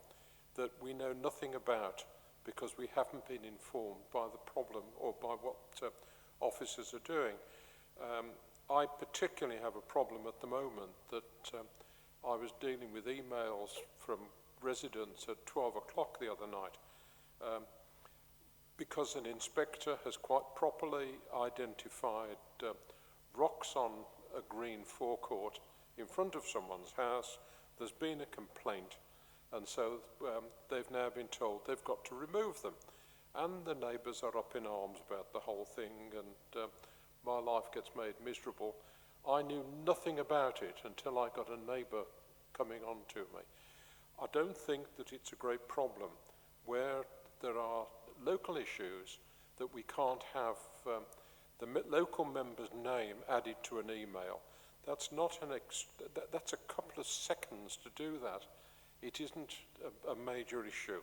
that we know nothing about because we haven't been informed by the problem or by what officers are doing. I particularly have a problem at the moment that I was dealing with emails from residents at 12 o'clock the other night because an inspector has quite properly identified rocks on a green forecourt in front of someone's house. There's been a complaint, and so they've now been told they've got to remove them. And the neighbours are up in arms about the whole thing, and my life gets made miserable. I knew nothing about it until I got a neighbour coming on to me. I don't think that it's a great problem where there are local issues that we can't have the local member's name added to an email. That's not that's a couple of seconds to do that. It isn't a major issue.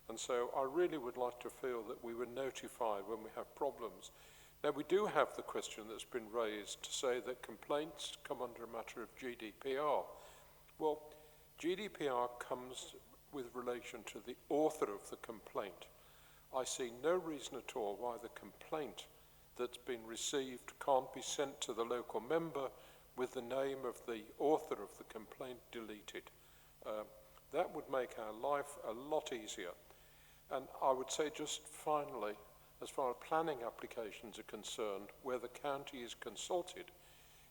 And so I really would like to feel that we were notified when we have problems. Now, we do have the question that's been raised to say that complaints come under a matter of GDPR. Well, GDPR comes with relation to the author of the complaint. I see no reason at all why the complaint that's been received can't be sent to the local member with the name of the author of the complaint deleted. That would make our life a lot easier. And I would say just finally, as far as planning applications are concerned, where the county is consulted,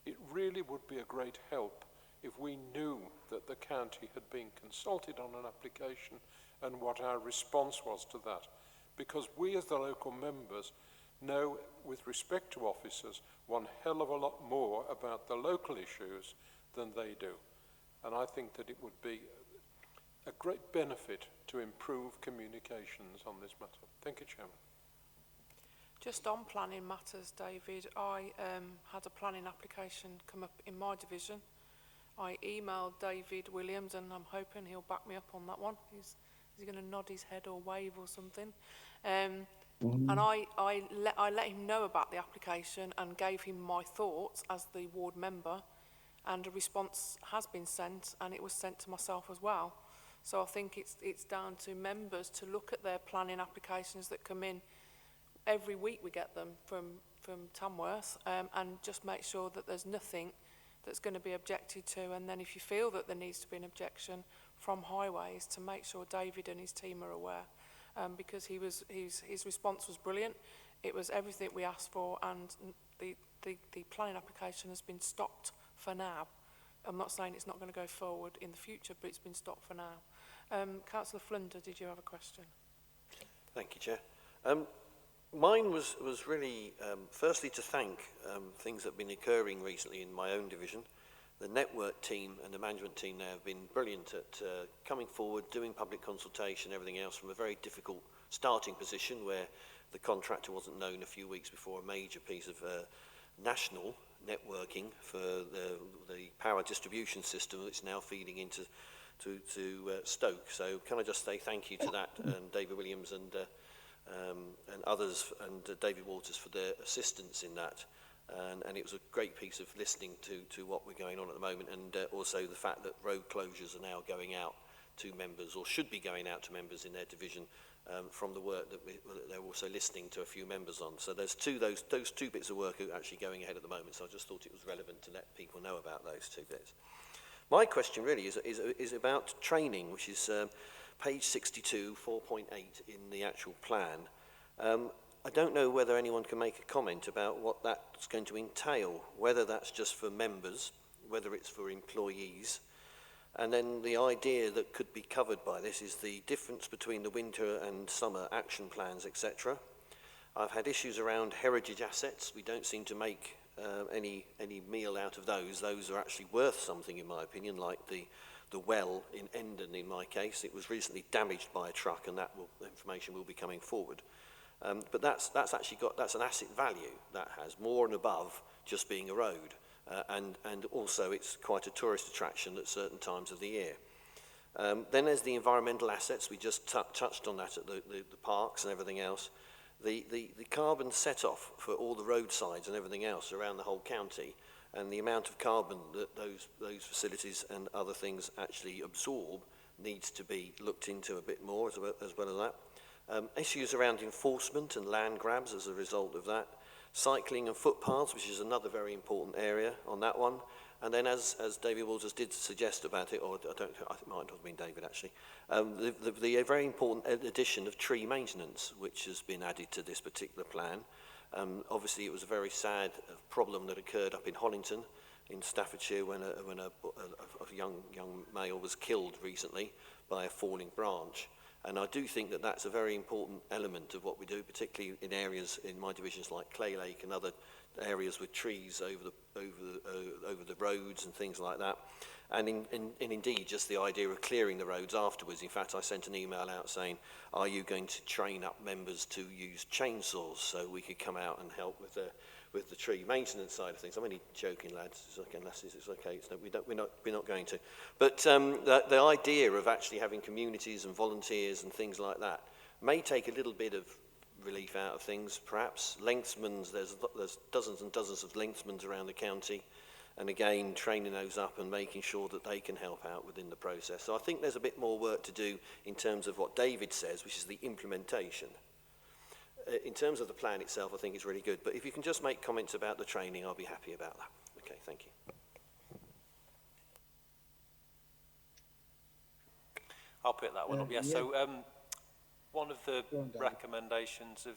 it really would be a great help if we knew that the county had been consulted on an application and what our response was to that. Because we as the local members know, with respect to officers, one hell of a lot more about the local issues than they do. And I think that it would be a great benefit to improve communications on this matter. Thank you, Chairman. Just on planning matters, David, I had a planning application come up in my division. I emailed David Williams, and I'm hoping he'll back me up on that one. Is he going to nod his head or wave or something? And I let him know about the application and gave him my thoughts as the ward member, and a response has been sent, and it was sent to myself as well. So I think it's down to members to look at their planning applications that come in. Every week we get them from Tamworth, and just make sure that there's nothing that's going to be objected to. And then if you feel that there needs to be an objection from Highways, to make sure David and his team are aware, because his response was brilliant. It was everything we asked for, and the planning application has been stopped for now. I'm not saying it's not going to go forward in the future, but it's been stopped for now. Councillor Flunder, did you have a question? Thank you, Chair. Mine was really, firstly, to thank things that have been occurring recently in my own division. the network team and the management team there have been brilliant at coming forward, doing public consultation, everything else from a very difficult starting position where the contractor wasn't known a few weeks before a major piece of national networking for the power distribution system that's now feeding into Stoke. So can I just say thank you to that and David Williams and others and David Waters for their assistance in that. And it was a great piece of listening to what we're going on at the moment, and also the fact that road closures are now going out to members, or should be going out to members in their division, from the work that they're also listening to a few members on. So there's those two bits of work are actually going ahead at the moment, so I just thought it was relevant to let people know about those two bits. My question really is about training, which is page 62, 4.8 in the actual plan. I don't know whether anyone can make a comment about what that's going to entail, whether that's just for members, whether it's for employees, and then the idea that could be covered by this is the difference between the winter and summer action plans, etc. I've had issues around heritage assets. We don't seem to make any meal out of those. Those are actually worth something, in my opinion, like the well in Endon, in my case. It was recently damaged by a truck, and information will be coming forward. But that's an asset value that has more and above just being a road, and also it's quite a tourist attraction at certain times of the year. Then there's the environmental assets. We just touched on that at the parks and everything else. The carbon set-off for all the roadsides and everything else around the whole county, and the amount of carbon that those facilities and other things actually absorb needs to be looked into a bit more as well as that. Issues around enforcement and land grabs as a result of that. Cycling and footpaths, which is another very important area on that one. And then as David Walters did suggest about it, or I might not have been David actually, the very important addition of tree maintenance, which has been added to this particular plan. Obviously it was a very sad problem that occurred up in Hollington in Staffordshire when a young male was killed recently by a falling branch. And I do think that that's a very important element of what we do, particularly in areas in my divisions like Clay Lake and other areas with trees over the roads and things like that. And indeed, just the idea of clearing the roads afterwards. In fact, I sent an email out saying, are you going to train up members to use chainsaws so we could come out and help with the tree maintenance side of things? I'm only joking, lads. It's okay, lasses. It's okay. We're not going to. But the idea of actually having communities and volunteers and things like that may take a little bit of relief out of things, perhaps. Lengthsmans, there's dozens and dozens of lengthsmans around the county, and again, training those up and making sure that they can help out within the process. So I think there's a bit more work to do in terms of what David says, which is the implementation. In terms of the plan itself, I think it's really good. But if you can just make comments about the training, I'll be happy about that. Okay, thank you. I'll pick that one up. Yeah. So one of the recommendations of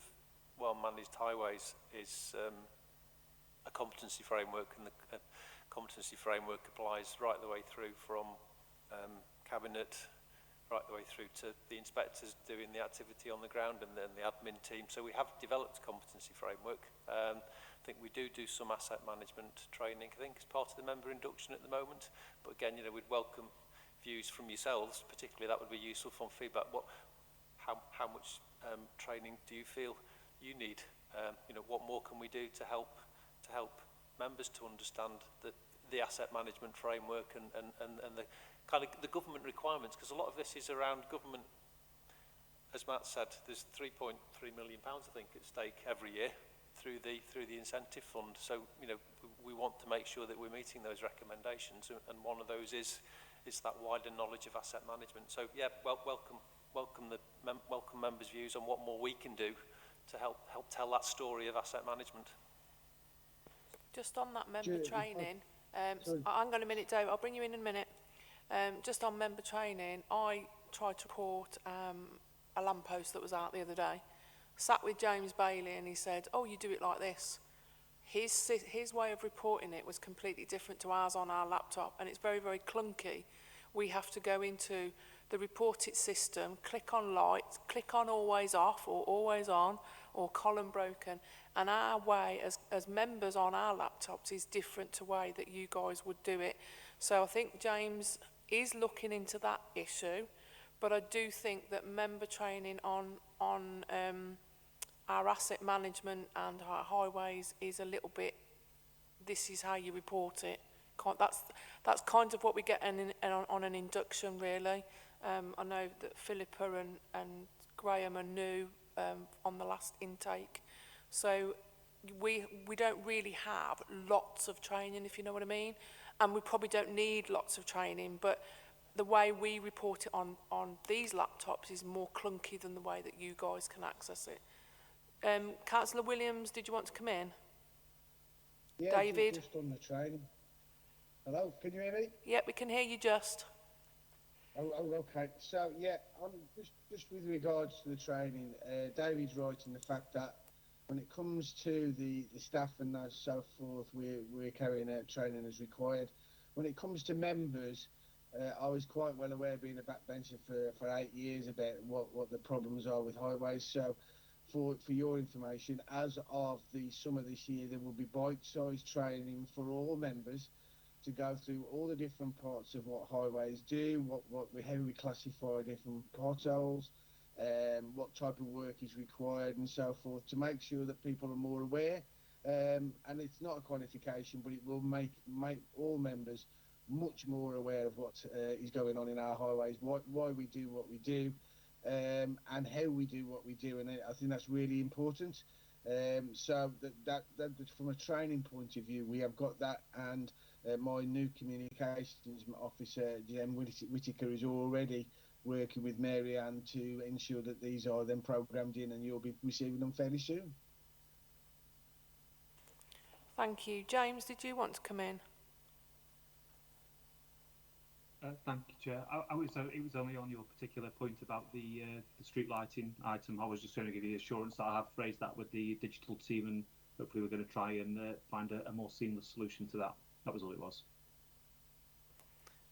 well-managed highways is a competency framework, and the competency framework applies right the way through from cabinet, right the way through to the inspectors doing the activity on the ground, and then the admin team. So we have developed a competency framework. I think we do some asset management training, I think, as part of the member induction at the moment. But again, we'd welcome views from yourselves, particularly that would be useful from feedback. How much training do you feel you need? What more can we do to help members to understand the asset management framework and the kind of the government requirements, because a lot of this is around government. As Matt said, there's £3.3 million, I think, at stake every year through the incentive fund. So we want to make sure that we're meeting those recommendations, and one of those is that wider knowledge of asset management. So yeah, welcome members' views on what more we can do to help tell that story of asset management. Just on that member training, hang on a minute, Dave, I'll bring you in a minute. Just on member training, I tried to report a lamppost that was out the other day. Sat with James Bailey and he said, oh, you do it like this. His way of reporting it was completely different to ours on our laptop, and it's very, very clunky. We have to go into the report it system, click on lights, click on always off or always on or column broken. And our way as members on our laptops is different to the way that you guys would do it. So I think James is looking into that issue, but I do think that member training on our asset management and our highways is a little bit, this is how you report it. That's kind of what we get on an induction, really. I know that Philippa and Graham are new on the last intake. So we don't really have lots of training, if you know what I mean. And we probably don't need lots of training, but the way we report it on these laptops is more clunky than the way that you guys can access it. Councillor Williams, did you want to come in? Yeah, David? Just on the training. Hello, can you hear me? Yeah, we can hear you just. Oh, okay. So, yeah, just with regards to the training, David's right in the fact that when it comes to the staff and so forth, we're carrying out training as required. When it comes to members, I was quite well aware, being a backbencher for 8 years, about what the problems are with highways. So, for your information, as of the summer this year, there will be bite-sized training for all members to go through all the different parts of what highways do, how we classify different potholes, what type of work is required and so forth, to make sure that people are more aware. And it's not a qualification, but it will make all members much more aware of what is going on in our highways, why we do what we do, and how we do what we do, and I think that's really important. So that from a training point of view, we have got that, and my new communications officer, Jem Whittaker, is already working with Mary Ann to ensure that these are then programmed in, and you'll be receiving them fairly soon. Thank you. James, did you want to come in? Thank you, Chair. It was only on your particular point about the street lighting item. I was just going to give you assurance that I have raised that with the digital team, and hopefully we're going to try and find a more seamless solution to that. That was all it was.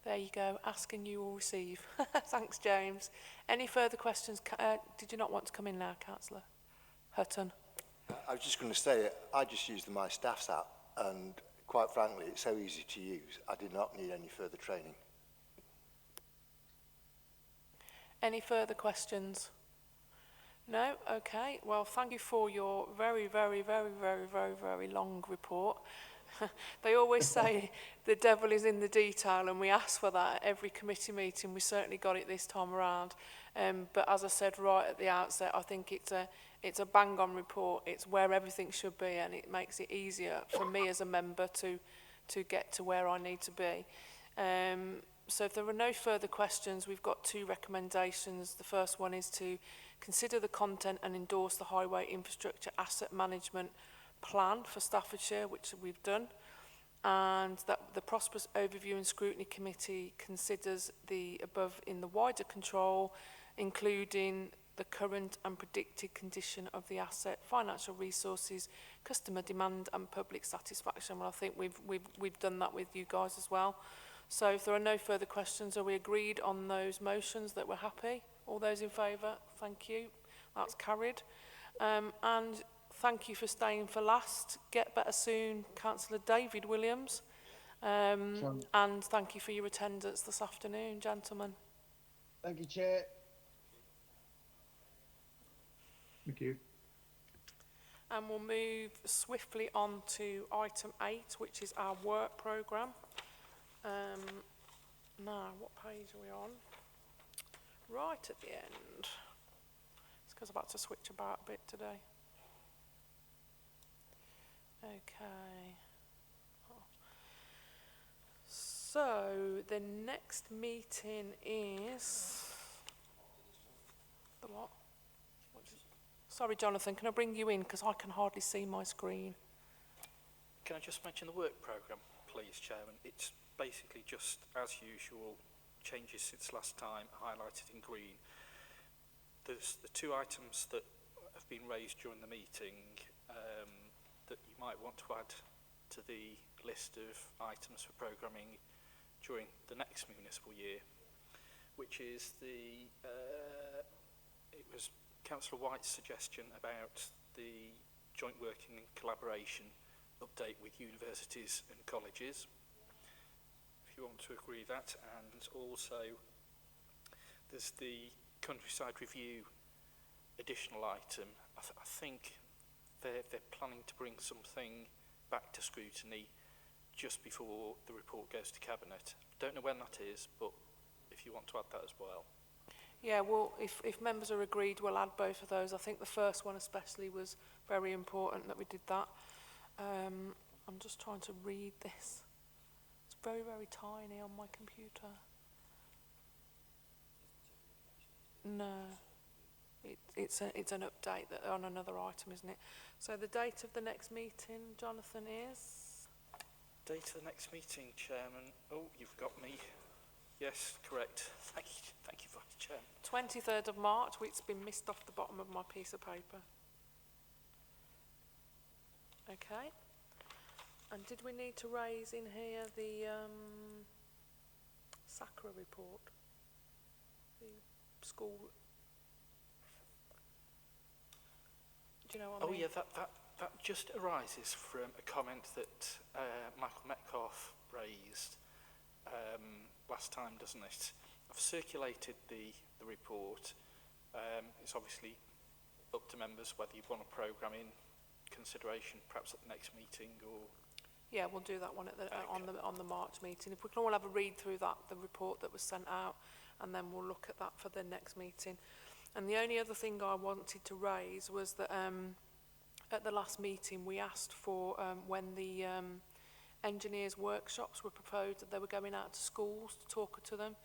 There you go. Ask and you will receive. Thanks, James. Any further questions? Did you not want to come in now, Councillor Hutton? I was just going to say, I just used the My Staffs app, and quite frankly, it's so easy to use. I did not need any further training. Any further questions? No? Okay. Well, thank you for your very, very, very, very, very, very long report. They always say the devil is in the detail, and we ask for that at every committee meeting. We certainly got it this time around. But as I said right at the outset, I think it's a bang-on report. It's where everything should be, and it makes it easier for me as a member to get to where I need to be. So if there are no further questions, we've got 2 recommendations. The first one is to consider the content and endorse the Highway Infrastructure Asset Management Plan for Staffordshire, which we've done, and that the Prosperous Overview and Scrutiny Committee considers the above in the wider control, including the current and predicted condition of the asset, financial resources, customer demand and public satisfaction. Well, I think we've done that with you guys as well. So if there are no further questions, are we agreed on those motions that we're happy? All those in favour? Thank you. That's carried. And thank you for staying for last. Get better soon, Councillor David Williams. And thank you for your attendance this afternoon, gentlemen. Thank you, Chair. Thank you. And we'll move swiftly on to item 8, which is our work programme. Now, what page are we on? Right at the end. It's because I've had to switch about a bit today. Okay. So, the next meeting is... The what? Sorry, Jonathan, can I bring you in? Because I can hardly see my screen. Can I just mention the work programme, please, Chairman? It's basically just, as usual, changes since last time, highlighted in green. There's the 2 items that have been raised during the meeting that you might want to add to the list of items for programming during the next municipal year. which is the, it was Councillor White's suggestion about the joint working and collaboration update with universities and colleges. If you want to agree that, and also there's the countryside review additional item. I think they're planning to bring something back to scrutiny just before the report goes to Cabinet. Don't know when that is, but if you want to add that as well. Yeah, well, if members are agreed, we'll add both of those. I think the first one especially was very important that we did that. I'm just trying to read this. It's very, very tiny on my computer. No, it's an update that on another item, isn't it? So the date of the next meeting, Jonathan, is? Date of the next meeting, Chairman. Oh, you've got me. Yes, correct. Thank you, Vice Chairman. 23rd of March, it's been missed off the bottom of my piece of paper. Okay. And did we need to raise in here the SACRA report? The school... Do you know what I mean? Yeah, that just arises from a comment that Michael Metcalf raised last time, doesn't it? I've circulated the report. It's obviously up to members whether you want a programme in consideration, perhaps at the next meeting, or... Yeah, we'll do that one at the, on the March meeting. If we can all have a read through that, the report that was sent out, and then we'll look at that for the next meeting. And the only other thing I wanted to raise was that at the last meeting we asked for when the engineers' workshops were proposed that they were going out to schools to talk to them.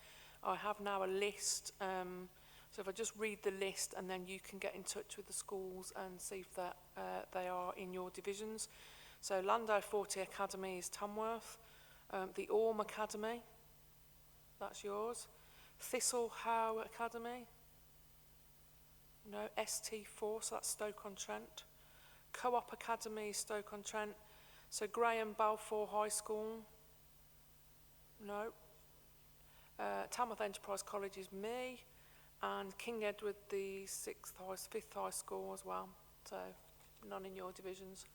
I have now a list, so if I just read the list and then you can get in touch with the schools and see if that, they are in your divisions. So Landau 40 Academy is Tamworth, the Orme Academy, that's yours. Thistle Howe Academy, no, ST4, so that's Stoke-on-Trent. Co-op Academy, Stoke-on-Trent. So Graham Balfour High School, no. Tamworth Enterprise College is me, and King Edward the 5th High School as well, so none in your divisions.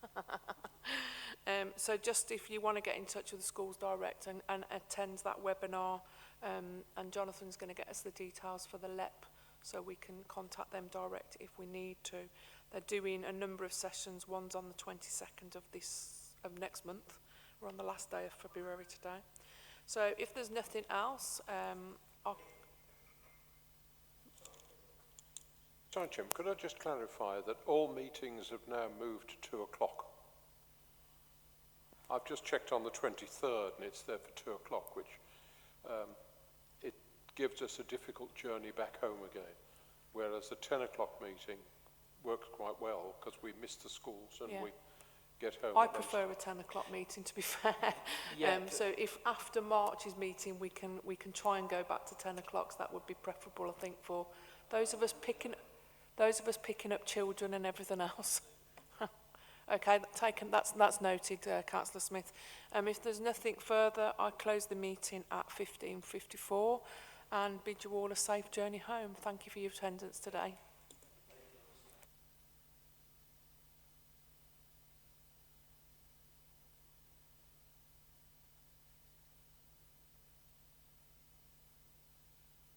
So just if you want to get in touch with the schools direct and attend that webinar, and Jonathan's going to get us the details for the LEP so we can contact them direct if we need to. They're doing a number of sessions. One's on the 22nd of next month. We're on the last day of February today. So if there's nothing else, Sorry, Jim, could I just clarify that all meetings have now moved to 2 o'clock? I've just checked on the 23rd and it's there for 2 o'clock, which it gives us a difficult journey back home again, whereas the 10 o'clock meeting works quite well because we miss the schools and we get home. I prefer a 10 o'clock meeting, to be fair. So if after March's meeting we can try and go back to 10 o'clock, that would be preferable, I think, for those of us picking up children and everything else. Okay, that's noted, Councillor Smith. If there's nothing further, I close the meeting at 15:54 and bid you all a safe journey home. Thank you for your attendance today.